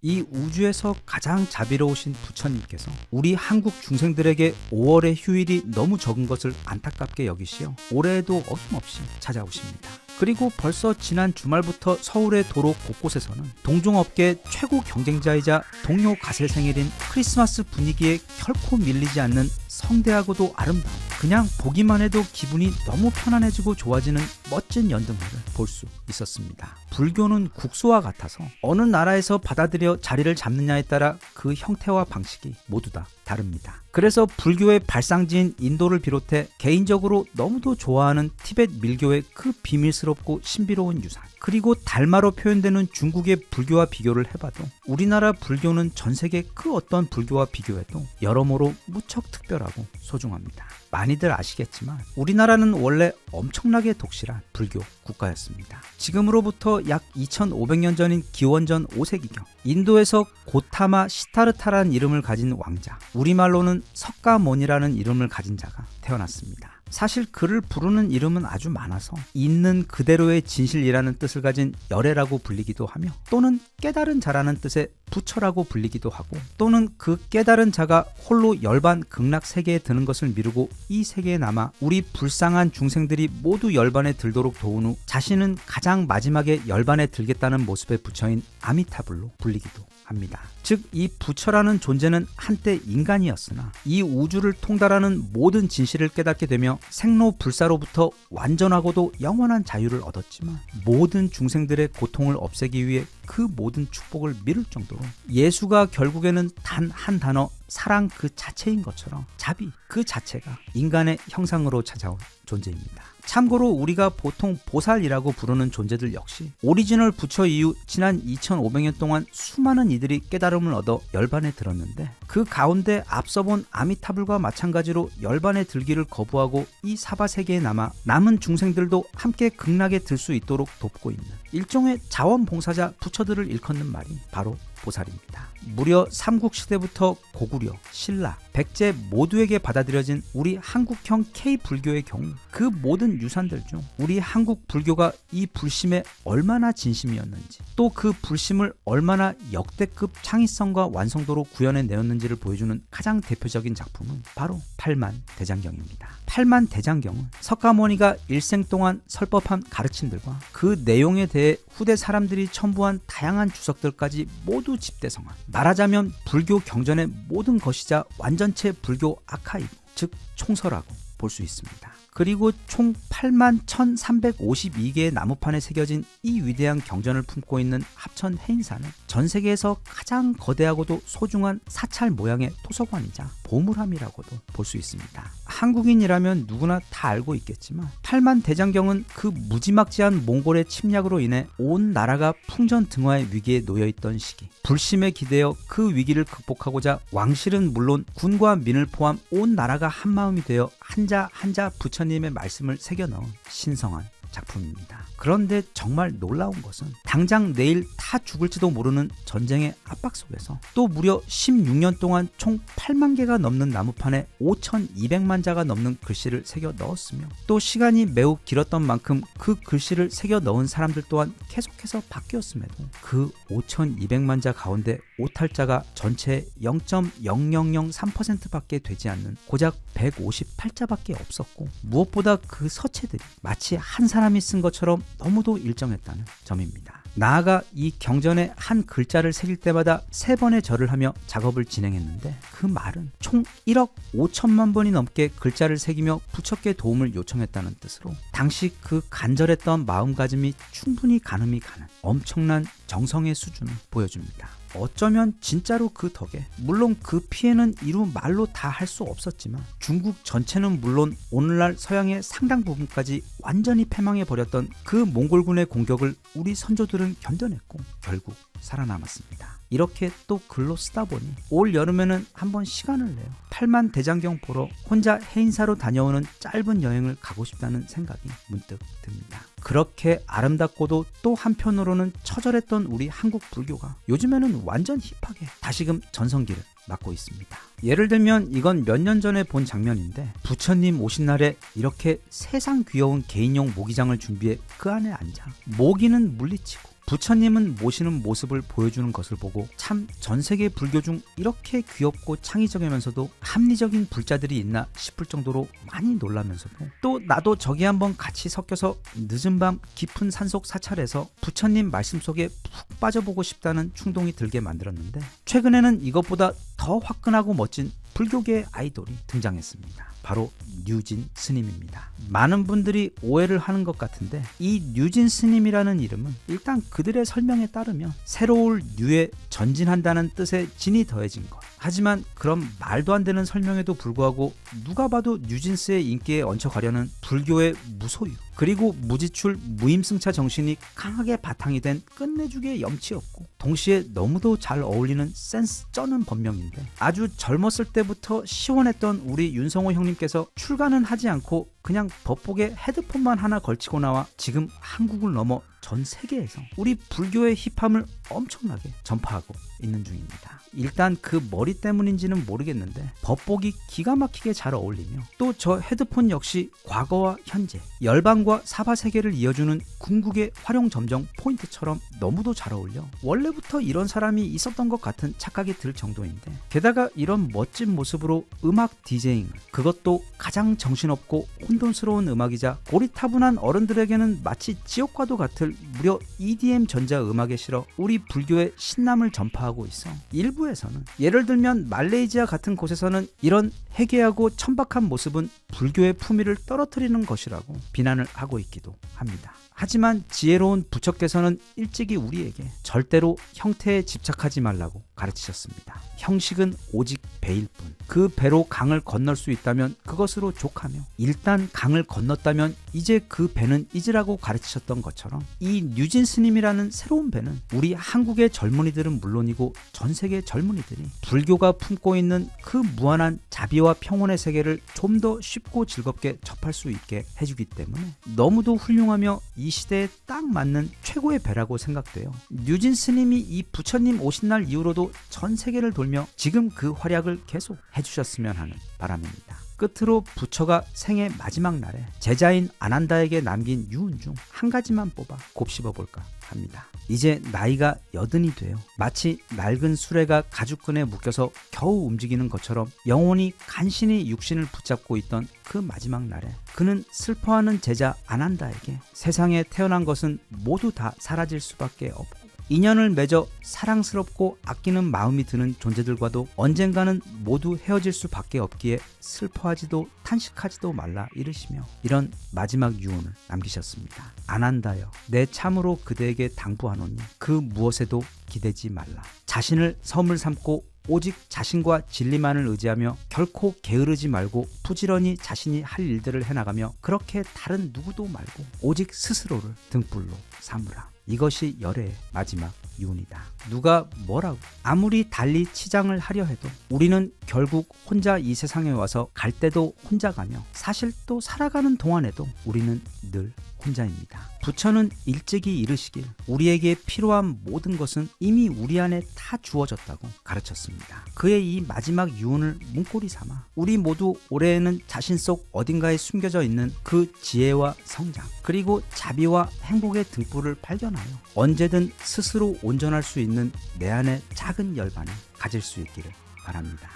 이 우주에서 가장 자비로우신 부처님께서 우리 한국 중생들에게 5월의 휴일이 너무 적은 것을 안타깝게 여기시어 올해에도 어김없이 찾아오십니다. 그리고 벌써 지난 주말부터 서울의 도로 곳곳에서는 동종업계 최고 경쟁자이자 동료 가세 생일인 크리스마스 분위기에 결코 밀리지 않는 성대하고도 아름다운, 그냥 보기만 해도 기분이 너무 편안해지고 좋아지는 멋진 연등회를 볼 수 있었습니다. 불교는 국수와 같아서 어느 나라에서 받아들여 자리를 잡느냐에 따라 그 형태와 방식이 모두 다 다릅니다. 그래서 불교의 발상지인 인도를 비롯해 개인적으로 너무도 좋아하는 티벳 밀교의 그 비밀스럽고 신비로운 유산, 그리고 달마로 표현되는 중국의 불교와 비교를 해봐도 우리나라 불교는 전 세계 그 어떤 불교와 비교해도 여러모로 무척 특별하고 소중합니다. 많이들 아시겠지만 우리나라는 원래 엄청나게 독실한 불교 국가였습니다. 지금으로부터 약 2500년 전인 기원전 5세기경 인도에서 고타마 시타르타라는 이름을 가진 왕자, 우리말로는 석가모니라는 이름을 가진 자가 태어났습니다. 사실 그를 부르는 이름은 아주 많아서 있는 그대로의 진실이라는 뜻을 가진 열애라고 불리기도 하며, 또는 깨달은 자라는 뜻의 부처라고 불리기도 하고, 또는 그 깨달은 자가 홀로 열반 극락 세계에 드는 것을 미루고 이 세계에 남아 우리 불쌍한 중생들이 모두 열반에 들도록 도운 후 자신은 가장 마지막에 열반에 들겠다는 모습의 부처인 아미타불로 불리기도 합니다. 즉, 이 부처라는 존재는 한때 인간이었으나 이 우주를 통달하는 모든 진실을 깨닫게 되며 생로불사로부터 완전하고도 영원한 자유를 얻었지만, 모든 중생들의 고통을 없애기 위해 그 모든 축복을 미룰 정도로 예수가 결국에는 단 한 단어 사랑 그 자체인 것처럼 자비 그 자체가 인간의 형상으로 찾아온 존재입니다. 참고로 우리가 보통 보살이라고 부르는 존재들 역시 오리지널 부처 이후 지난 2500년 동안 수많은 이들이 깨달음을 얻어 열반에 들었는데, 그 가운데 앞서 본 아미타불과 마찬가지로 열반에 들기를 거부하고 이 사바세계에 남아 남은 중생들도 함께 극락에 들 수 있도록 돕고 있는 일종의 자원봉사자 부처들을 일컫는 말이 바로 보살입니다. 무려 삼국시대부터 고구려, 신라, 백제 모두에게 받아들여진 우리 한국형 K불교의 경우 그 모든 유산들 중 우리 한국 불교가 이 불심에 얼마나 진심이었는지, 또 그 불심을 얼마나 역대급 창의성과 완성도로 구현해내었는지를 보여주는 가장 대표적인 작품은 바로 팔만대장경입니다. 팔만대장경은 석가모니가 일생 동안 설법한 가르침들과 그 내용에 대해 후대 사람들이 첨부한 다양한 주석들까지 모두 집대성한, 말하자면 불교 경전의 모든 것이자 완전체 불교 아카이브, 즉 총서라고 볼 수 있습니다. 그리고 총 81,352개의 나무판에 새겨진 이 위대한 경전을 품고 있는 합천 해인사는 전 세계에서 가장 거대하고도 소중한 사찰 모양의 토서관이자 보물함이라고도 볼 수 있습니다. 한국인이라면 누구나 다 알고 있겠지만 팔만대장경은 그 무지막지한 몽골의 침략으로 인해 온 나라가 풍전등화의 위기에 놓여있던 시기, 불심에 기대어 그 위기를 극복하고자 왕실은 물론 군과 민을 포함 온 나라가 한마음이 되어 한자 한자 부처님의 말씀을 새겨넣은 신성한 작품입니다. 그런데 정말 놀라운 것은 당장 내일 다 죽을지도 모르는 전쟁의 압박 속에서 또 무려 16년 동안 총 8만 개가 넘는 나무판에 5,200만 자가 넘는 글씨를 새겨 넣었으며, 또 시간이 매우 길었던 만큼 그 글씨를 새겨 넣은 사람들 또한 계속해서 바뀌었음에도 그 5,200만 자 가운데 오탈자가 전체의 0.0003%밖에 되지 않는 고작 158자밖에 없었고, 무엇보다 그 서체들이 마치 한 사람이 쓴 것처럼 너무도 일정했다는 점입니다. 나아가 이 경전에 한 글자를 새길 때마다 3번의 절을 하며 작업을 진행했는데, 그 말은 총 1억 5천만 번이 넘게 글자를 새기며 부처께 도움을 요청했다는 뜻으로 당시 그 간절했던 마음가짐이 충분히 가늠이 가는 엄청난 정성의 수준을 보여줍니다. 어쩌면 진짜로 그 덕에, 물론 그 피해는 이루 말로 다 할 수 없었지만 중국 전체는 물론 오늘날 서양의 상당 부분까지 완전히 패망해버렸던 그 몽골군의 공격을 우리 선조들은 견뎌냈고 결국 살아남았습니다. 이렇게 또 글로 쓰다 보니 올 여름에는 한번 시간을 내어 팔만대장경 보러 혼자 해인사로 다녀오는 짧은 여행을 가고 싶다는 생각이 문득 듭니다. 그렇게 아름답고도 또 한편으로는 처절했던 우리 한국 불교가 요즘에는 완전 힙하게 다시금 전성기를 맞고 있습니다. 예를 들면 이건 몇 년 전에 본 장면인데, 부처님 오신 날에 이렇게 세상 귀여운 개인용 모기장을 준비해 그 안에 앉아 모기는 물리치고 부처님은 모시는 모습을 보여주는 것을 보고 참 전세계 불교 중 이렇게 귀엽고 창의적이면서도 합리적인 불자들이 있나 싶을 정도로 많이 놀라면서도 또 나도 저기 한번 같이 섞여서 늦은 밤 깊은 산속 사찰에서 부처님 말씀 속에 푹 빠져보고 싶다는 충동이 들게 만들었는데, 최근에는 이것보다 더 화끈하고 멋진 불교계의 아이돌이 등장했습니다. 바로 류진 스님입니다. 많은 분들이 오해를 하는 것 같은데 이 류진 스님이라는 이름은 일단 그들의 설명에 따르면 새로울 류에 전진한다는 뜻의 진이 더해진 것. 하지만 그런 말도 안 되는 설명에도 불구하고 누가 봐도 류진스의 인기에 얹혀가려는 불교의 무소유, 그리고 무지출 무임승차 정신이 강하게 바탕이 된 끝내주기에 염치 없고 동시에 너무도 잘 어울리는 센스 쩌는 법명인데, 아주 젊었을 때부터 시원했던 우리 윤성호 형님께서 출가는 하지 않고 그냥 겉복에 헤드폰만 하나 걸치고 나와 지금 한국을 넘어 전 세계에서 우리 불교의 힙함을 엄청나게 전파하고 있는 중입니다. 일단 그 머리 때문인지는 모르겠는데 법복이 기가 막히게 잘 어울리며, 또 저 헤드폰 역시 과거와 현재, 열반과 사바 세계를 이어주는 궁극의 활용 점정 포인트처럼 너무도 잘 어울려 원래부터 이런 사람이 있었던 것 같은 착각이 들 정도인데, 게다가 이런 멋진 모습으로 음악 디제잉을, 그것도 가장 정신없고 혼돈스러운 음악이자 고리타분한 어른들에게는 마치 지옥과도 같을 무려 EDM 전자 음악에 실어 우리 불교의 신남을 전파하고 있어. 일부에서는, 예를 들면 말레이시아 같은 곳에서는 이런 해괴하고 천박한 모습은 불교의 품위를 떨어뜨리는 것이라고 비난을 하고 있기도 합니다. 하지만 지혜로운 부처께서는 일찍이 우리에게 절대로 형태에 집착하지 말라고 가르치셨습니다. 형식은 오직 배일 뿐, 그 배로 강을 건널 수 있다면 그것으로 족하며, 일단 강을 건넜다면 이제 그 배는 잊으라고 가르치셨던 것처럼 이 류진 스님이라는 새로운 배는 우리 한국의 젊은이들은 물론이고 전 세계 젊은이들이 불교가 품고 있는 그 무한한 자비와 평온의 세계를 좀 더 쉽고 즐겁게 접할 수 있게 해주기 때문에 너무도 훌륭하며 이 시대에 딱 맞는 최고의 배라고 생각돼요. 류진 스님이 이 부처님 오신 날 이후로도 전 세계를 돌며 지금 그 활약을 계속 해주셨으면 하는 바람입니다. 끝으로 부처가 생애 마지막 날에 제자인 아난다에게 남긴 유언 중 한 가지만 뽑아 곱씹어볼까 합니다. 이제 나이가 80이 돼요. 마치 낡은 수레가 가죽끈에 묶여서 겨우 움직이는 것처럼 영혼이 간신히 육신을 붙잡고 있던 그 마지막 날에 그는 슬퍼하는 제자 아난다에게 세상에 태어난 것은 모두 다 사라질 수밖에 없고, 인연을 맺어 사랑스럽고 아끼는 마음이 드는 존재들과도 언젠가는 모두 헤어질 수밖에 없기에 슬퍼하지도 탄식하지도 말라 이르시며 이런 마지막 유언을 남기셨습니다. 아난다여, 내 참으로 그대에게 당부하노니 그 무엇에도 기대지 말라. 자신을 섬을 삼고 오직 자신과 진리만을 의지하며 결코 게으르지 말고 부지런히 자신이 할 일들을 해나가며 그렇게 다른 누구도 말고 오직 스스로를 등불로 삼으라. 이것이 열애의 마지막 유언이다. 누가 뭐라고 아무리 달리 치장을 하려 해도 우리는 결국 혼자 이 세상에 와서 갈 때도 혼자 가며 사실 또 살아가는 동안에도 우리는 늘 혼자입니다. 부처는 일찍이 이르시길 우리에게 필요한 모든 것은 이미 우리 안에 다 주어졌다고 가르쳤습니다. 그의 이 마지막 유언을 문고리 삼아 우리 모두 올해에는 자신 속 어딘가에 숨겨져 있는 그 지혜와 성장, 그리고 자비와 행복의 등불을 발견하여 언제든 스스로 온전할 수 있는 내 안의 작은 열반을 가질 수 있기를 바랍니다.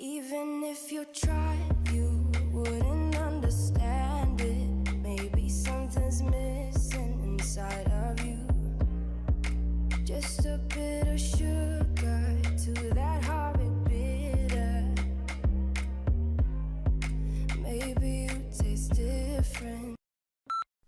Even if you tried, you wouldn't understand it. Maybe something's missing inside of you. Just a bit of sugar to that horrid bitter. Maybe you taste different.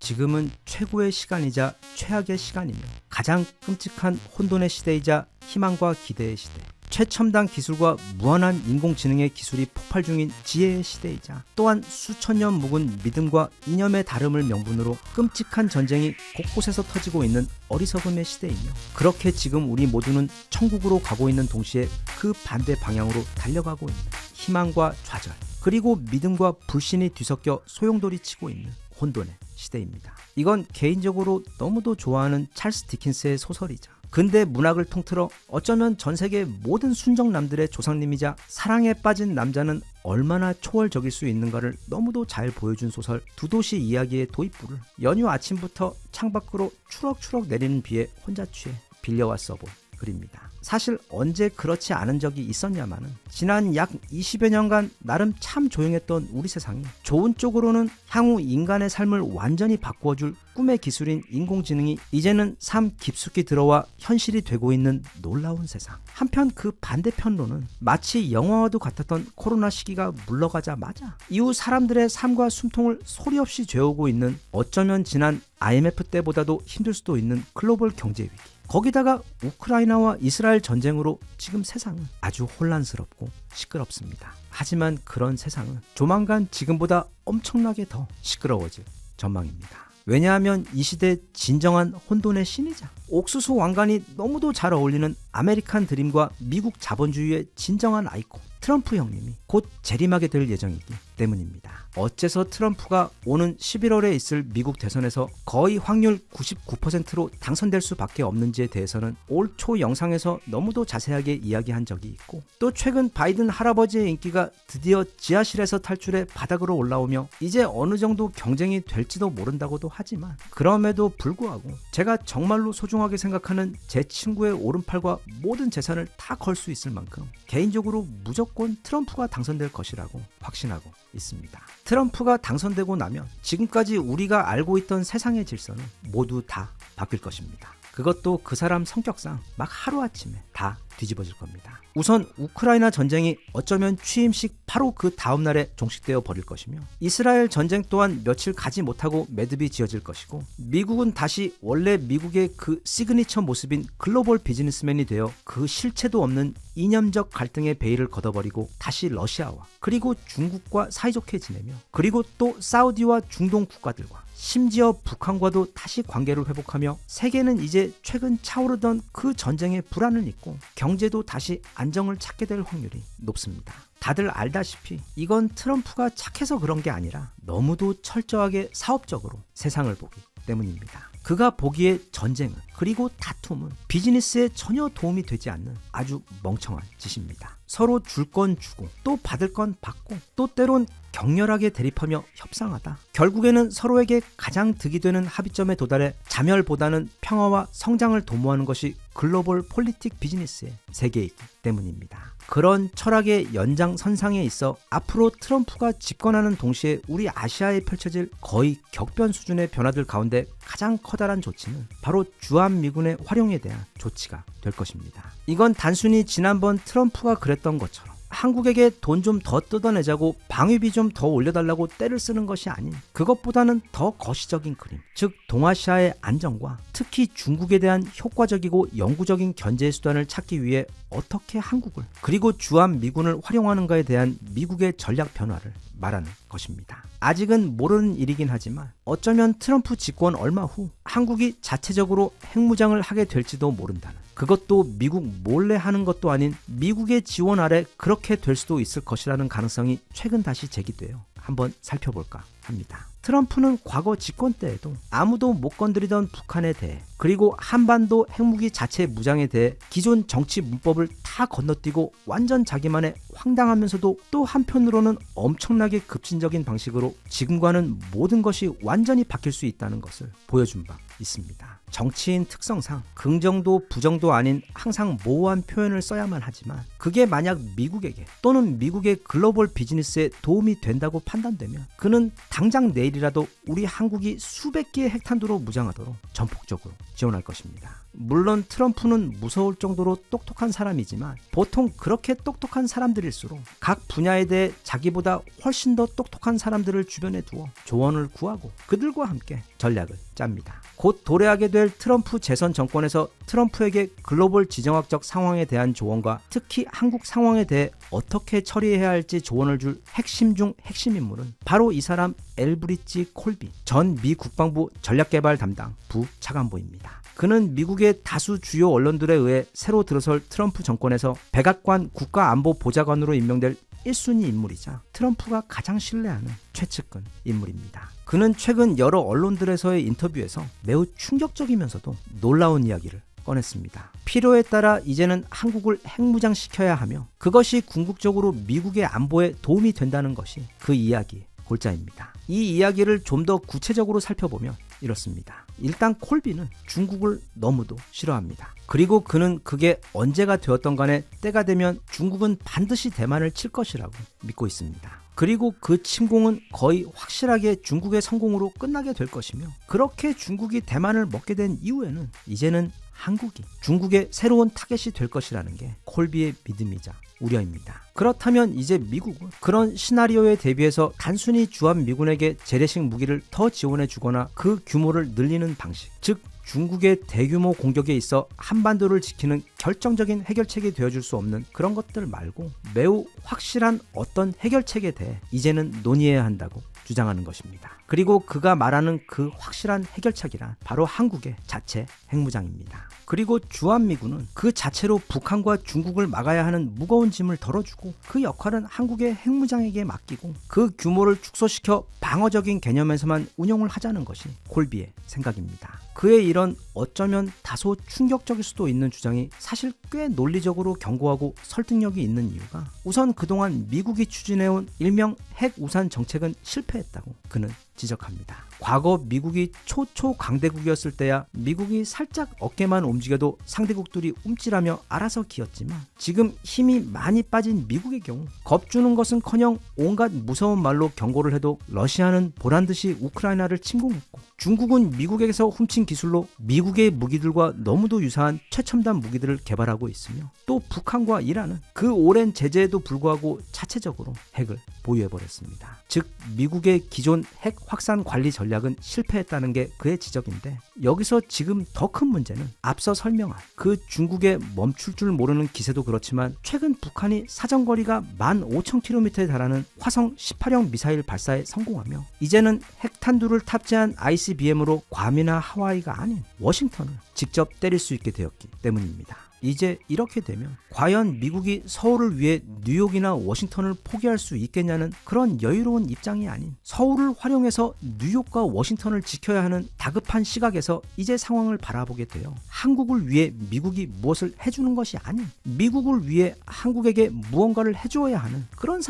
지금은 최고의 시간이자 최악의 시간이며 가장 끔찍한 혼돈의 시대이자 희망과 기대의 시대, 최첨단 기술과 무한한 인공지능의 기술이 폭발 중인 지혜의 시대이자 또한 수천 년 묵은 믿음과 이념의 다름을 명분으로 끔찍한 전쟁이 곳곳에서 터지고 있는 어리석음의 시대이며, 그렇게 지금 우리 모두는 천국으로 가고 있는 동시에 그 반대 방향으로 달려가고 있는 희망과 좌절, 그리고 믿음과 불신이 뒤섞여 소용돌이 치고 있는 혼돈의 시대입니다. 이건 개인적으로 너무도 좋아하는 찰스 디킨스의 소설이자 근대 문학을 통틀어 어쩌면 전 세계 모든 순정남들의 조상님이자 사랑에 빠진 남자는 얼마나 초월적일 수 있는가를 너무도 잘 보여준 소설 두 도시 이야기의 도입부를 연휴 아침부터 창밖으로 추럭추럭 내리는 비에 혼자 취해 빌려와 써본 글입니다. 사실 언제 그렇지 않은 적이 있었냐마는 지난 약 20여 년간 나름 참 조용했던 우리 세상이 좋은 쪽으로는 향후 인간의 삶을 완전히 바꾸어줄 꿈의 기술인 인공지능이 이제는 삶 깊숙이 들어와 현실이 되고 있는 놀라운 세상. 한편 그 반대편로는 마치 영화와도 같았던 코로나 시기가 물러가자마자 이후 사람들의 삶과 숨통을 소리 없이 죄오고 있는 어쩌면 지난 IMF 때보다도 힘들 수도 있는 글로벌 경제 위기. 거기다가 우크라이나와 이스라엘 전쟁으로 지금 세상은 아주 혼란스럽고 시끄럽습니다. 하지만 그런 세상은 조만간 지금보다 엄청나게 더 시끄러워질 전망입니다. 왜냐하면 이 시대 진정한 혼돈의 신이자 옥수수 왕관이 너무도 잘 어울리는 아메리칸 드림과 미국 자본주의의 진정한 아이콘 트럼프 형님이 곧 재림하게 될 예정이기 때문입니다. 어째서 트럼프가 오는 11월에 있을 미국 대선에서 거의 확률 99%로 당선될 수밖에 없는지에 대해서는 올 초 영상에서 너무도 자세하게 이야기한 적이 있고, 또 최근 바이든 할아버지의 인기가 드디어 지하실에서 탈출해 바닥으로 올라오며 이제 어느 정도 경쟁이 될지도 모른다고도 하지만, 그럼에도 불구하고 제가 정말로 소중하게 생각하는 제 친구의 오른팔과 모든 재산을 다 걸 수 있을 만큼 개인적으로 무조건 트럼프가 당선될 것이라고 확신하고 있습니다. 트럼프가 당선되고 나면 지금까지 우리가 알고 있던 세상의 질서는 모두 다 바뀔 것입니다. 그것도 그 사람 성격상 막 하루아침에 다 뒤집어질 겁니다. 우선 우크라이나 전쟁이 어쩌면 취임식 바로 그 다음날에 종식되어 버릴 것이며, 이스라엘 전쟁 또한 며칠 가지 못하고 매듭이 지어질 것이고, 미국은 다시 원래 미국의 그 시그니처 모습인 글로벌 비즈니스맨이 되어 그 실체도 없는 이념적 갈등의 베일을 걷어버리고 다시 러시아와 그리고 중국과 사이좋게 지내며, 그리고 또 사우디와 중동 국가들과 심지어 북한과도 다시 관계를 회복하며, 세계는 이제 최근 차오르던 그 전쟁의 불안을 잊고 경제도 다시 안정을 찾게 될 확률이 높습니다. 다들 알다시피 이건 트럼프가 착해서 그런 게 아니라 너무도 철저하게 사업적으로 세상을 보기 때문입니다. 그가 보기에 전쟁은, 그리고 다툼은 비즈니스에 전혀 도움이 되지 않는 아주 멍청한 짓입니다. 서로 줄 건 주고 또 받을 건 받고 또 때론 격렬하게 대립하며 협상하다 결국에는 서로에게 가장 득이 되는 합의점에 도달해 자멸보다는 평화와 성장을 도모하는 것이 글로벌 폴리틱 비즈니스의 세계이기 때문입니다. 그런 철학의 연장선상에 있어 앞으로 트럼프가 집권하는 동시에 우리 아시아에 펼쳐질 거의 격변 수준의 변화들 가운데 가장 커다란 조치는 바로 주한미군의 활용에 대한 조치가 될 것입니다. 이건 단순히 지난번 트럼프가 그랬던 것처럼 한국에게 돈 좀 더 뜯어내자고 방위비 좀 더 올려달라고 떼를 쓰는 것이 아닌, 그것보다는 더 거시적인 그림, 즉 동아시아의 안정과 특히 중국에 대한 효과적이고 영구적인 견제 수단을 찾기 위해 어떻게 한국을 그리고 주한미군을 활용하는가에 대한 미국의 전략 변화를 말하는 것입니다. 아직은 모르는 일이긴 하지만 어쩌면 트럼프 집권 얼마 후 한국이 자체적으로 핵무장을 하게 될지도 모른다는, 그것도 미국 몰래 하는 것도 아닌 미국의 지원 아래 그렇게 될 수도 있을 것이라는 가능성이 최근 다시 제기되어 한번 살펴볼까 합니다. 트럼프는 과거 집권 때에도 아무도 못 건드리던 북한에 대해, 그리고 한반도 핵무기 자체 무장에 대해 기존 정치 문법을 다 건너뛰고 완전 자기만의 황당하면서도 또 한편으로는 엄청나게 급진적인 방식으로 지금과는 모든 것이 완전히 바뀔 수 있다는 것을 보여준 바 있습니다. 정치인 특성상 긍정도 부정도 아닌 항상 모호한 표현을 써야만 하지만, 그게 만약 미국에게 또는 미국의 글로벌 비즈니스에 도움이 된다고 판단되면 그는 당장 내일이라도 우리 한국이 수백 개의 핵탄두로 무장하도록 전폭적으로 지원할 것입니다. 물론 트럼프는 무서울 정도로 똑똑한 사람이지만 보통 그렇게 똑똑한 사람들일수록 각 분야에 대해 자기보다 훨씬 더 똑똑한 사람들을 주변에 두어 조언을 구하고 그들과 함께 전략을 짭니다. 곧 도래하게 될 트럼프 재선 정권에서 트럼프에게 글로벌 지정학적 상황에 대한 조언과 특히 한국 상황에 대해 어떻게 처리해야 할지 조언을 줄 핵심 중 핵심 인물은 바로 이 사람 엘브리지 콜비 전 미 국방부 전략개발 담당 부차관보입니다. 그는 미국의 다수 주요 언론들에 의해 새로 들어설 트럼프 정권에서 백악관 국가안보보좌관으로 임명될 1순위 인물이자 트럼프가 가장 신뢰하는 최측근 인물입니다. 그는 최근 여러 언론들에서의 인터뷰에서 매우 충격적이면서도 놀라운 이야기를 꺼냈습니다. 필요에 따라 이제는 한국을 핵무장시켜야 하며 그것이 궁극적으로 미국의 안보에 도움이 된다는 것이 그 이야기의 골자입니다. 이 이야기를 좀 더 구체적으로 살펴보면 이렇습니다. 일단 콜비는 중국을 너무도 싫어합니다. 그리고 그는 그게 언제가 되었던 간에 때가 되면 중국은 반드시 대만을 칠 것이라고 믿고 있습니다. 그리고 그 침공은 거의 확실하게 중국의 성공으로 끝나게 될 것이며 그렇게 중국이 대만을 먹게 된 이후에는 이제는 한국이 중국의 새로운 타겟이 될 것이라는 게 콜비의 믿음이자 우려입니다. 그렇다면 이제 미국은 그런 시나리오에 대비해서 단순히 주한미군에게 재래식 무기를 더 지원해 주거나 그 규모를 늘리는 방식, 즉 중국의 대규모 공격에 있어 한반도를 지키는 결정적인 해결책이 되어줄 수 없는 그런 것들 말고 매우 확실한 어떤 해결책에 대해 이제는 논의해야 한다고 주장하는 것입니다. 그리고 그가 말하는 그 확실한 해결책이란 바로 한국의 자체 핵무장입니다. 그리고 주한미군은 그 자체로 북한과 중국을 막아야 하는 무거운 짐을 덜어주고 그 역할은 한국의 핵무장에게 맡기고 그 규모를 축소시켜 방어적인 개념에서만 운용을 하자는 것이 콜비의 생각입니다. 그의 이런 어쩌면 다소 충격적일 수도 있는 주장이 사실 꽤 논리적으로 견고하고 설득력이 있는 이유가 우선 그동안 미국이 추진해온 일명 핵우산 정책은 실패했다고 그는 지적합니다. 과거 미국이 초초 강대국이었을 때야 미국이 살짝 어깨만 움직여도 상대국들이 움찔하며 알아서 기었지만 지금 힘이 많이 빠진 미국의 경우 겁주는 것은커녕 온갖 무서운 말로 경고를 해도 러시아는 보란듯이 우크라이나를 침공했고 중국은 미국에게서 훔친 기술로 미국의 무기들과 너무도 유사한 최첨단 무기들을 개발하고 있으며 또 북한과 이란은 그 오랜 제재에도 불구하고 자체적으로 핵을 보유해버렸습니다. 즉 미국의 기존 핵 확산 관리 전략은 실패했다는 게 그의 지적인데 여기서 지금 더 큰 문제는 앞서 설명한 그 중국의 멈출 줄 모르는 기세도 그렇지만 최근 북한이 사정거리가 15,000km에 달하는 화성 18형 미사일 발사에 성공하며 이제는 핵탄두를 탑재한 ICBM으로 괌이나 하와이가 아닌 워싱턴을 직접 때릴 수 있게 되었기 때문입니다. 이제 이렇게 되면 과연 미국이 서울을 위해 뉴욕이나 워싱턴을 포기할 수 있겠냐는 그런 여유로운 입장이 아닌 서울을 활용해서 뉴욕과 워싱턴을 지켜야 하는 다급한 시각에서 이제 상황을 바라보게 되어 한국을 위해 미국이 무엇을 해주는 것이 아닌 미국을 위해 한국에게 무언가를 해주어야 하는 그런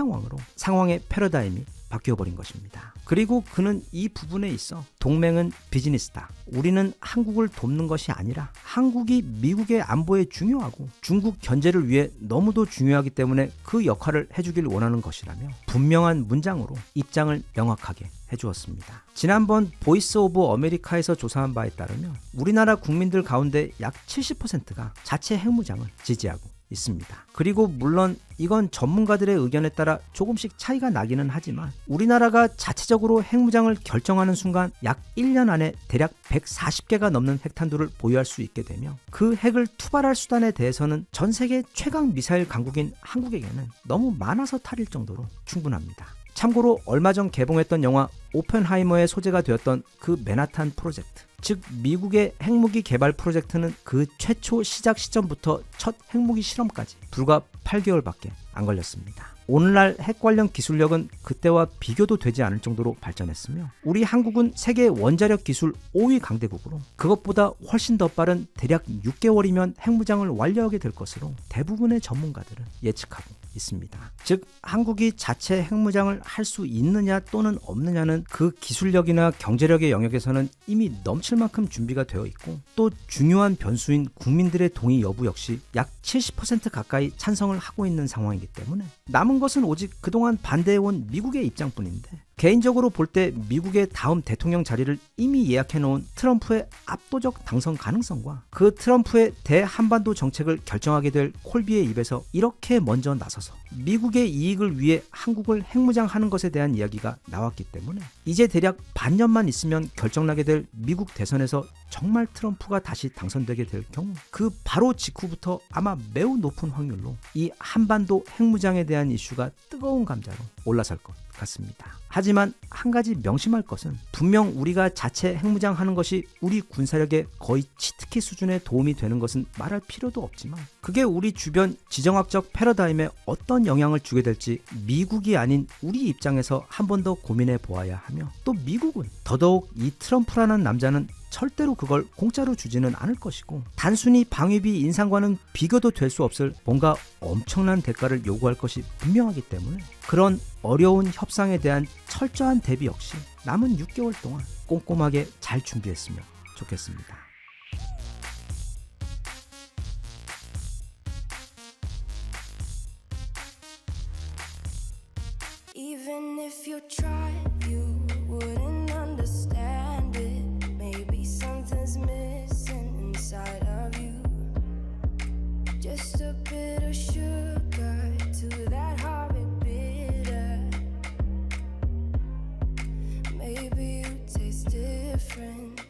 상황의 패러다임이 바뀌어버린 것입니다. 그리고 그는 이 부분에 있어 동맹은 비즈니스다. 우리는 한국을 돕는 것이 아니라 한국이 미국의 안보에 중요하고 중국 견제를 위해 너무도 중요하기 때문에 그 역할을 해주길 원하는 것이라며 분명한 문장으로 입장을 명확하게 해주었습니다. 지난번 보이스 오브 아메리카에서 조사한 바에 따르면 우리나라 국민들 가운데 약 70%가 자체 핵무장을 지지하고 있습니다. 그리고 물론 이건 전문가들의 의견에 따라 조금씩 차이가 나기는 하지만 우리나라가 자체적으로 핵무장을 결정하는 순간 약 1년 안에 대략 140개가 넘는 핵탄두를 보유할 수 있게 되며 그 핵을 투발할 수단에 대해서는 전 세계 최강 미사일 강국인 한국에게는 너무 많아서 탈릴 정도로 충분합니다. 참고로 얼마 전 개봉했던 영화 오펜하이머의 소재가 되었던 그 맨하탄 프로젝트, 즉 미국의 핵무기 개발 프로젝트는 그 최초 시작 시점부터 첫 핵무기 실험까지 불과 8개월밖에 안 걸렸습니다. 오늘날 핵 관련 기술력은 그때와 비교도 되지 않을 정도로 발전했으며 우리 한국은 세계 원자력 기술 5위 강대국으로 그것보다 훨씬 더 빠른 대략 6개월이면 핵무장을 완료하게 될 것으로 대부분의 전문가들은 예측하고 있습니다. 즉 한국이 자체 핵무장을 할 수 있느냐 또는 없느냐는 그 기술력이나 경제력의 영역에서는 이미 넘칠 만큼 준비가 되어 있고 또 중요한 변수인 국민들의 동의 여부 역시 약 70% 가까이 찬성을 하고 있는 상황이기 때문에 남은 것은 오직 그동안 반대해온 미국의 입장뿐인데 개인적으로 볼 때 미국의 다음 대통령 자리를 이미 예약해놓은 트럼프의 압도적 당선 가능성과 그 트럼프의 대한반도 정책을 결정하게 될 콜비의 입에서 이렇게 먼저 나서서 미국의 이익을 위해 한국을 핵무장하는 것에 대한 이야기가 나왔기 때문에 이제 대략 반년만 있으면 결정나게 될 미국 대선에서 정말 트럼프가 다시 당선되게 될 경우 그 바로 직후부터 아마 매우 높은 확률로 이 한반도 핵무장에 대한 이슈가 뜨거운 감자로 올라설 것 같습니다. 하지만 한 가지 명심할 것은 분명 우리가 자체 핵무장하는 것이 우리 군사력에 거의 치트키 수준의 도움이 되는 것은 말할 필요도 없지만 그게 우리 주변 지정학적 패러다임에 어떤 영향을 주게 될지 미국이 아닌 우리 입장에서 한 번 더 고민해 보아야 하며 또 미국은 더더욱 이 트럼프라는 남자는 절대로 그걸 공짜로 주지는 않을 것이고, 단순히 방위비 인상과는 비교도 될 수 없을 뭔가 엄청난 대가를 요구할 것이 분명하기 때문에 그런 어려운 협상에 대한 철저한 대비 역시 남은 6개월 동안 꼼꼼하게 잘 준비했으면 좋겠습니다.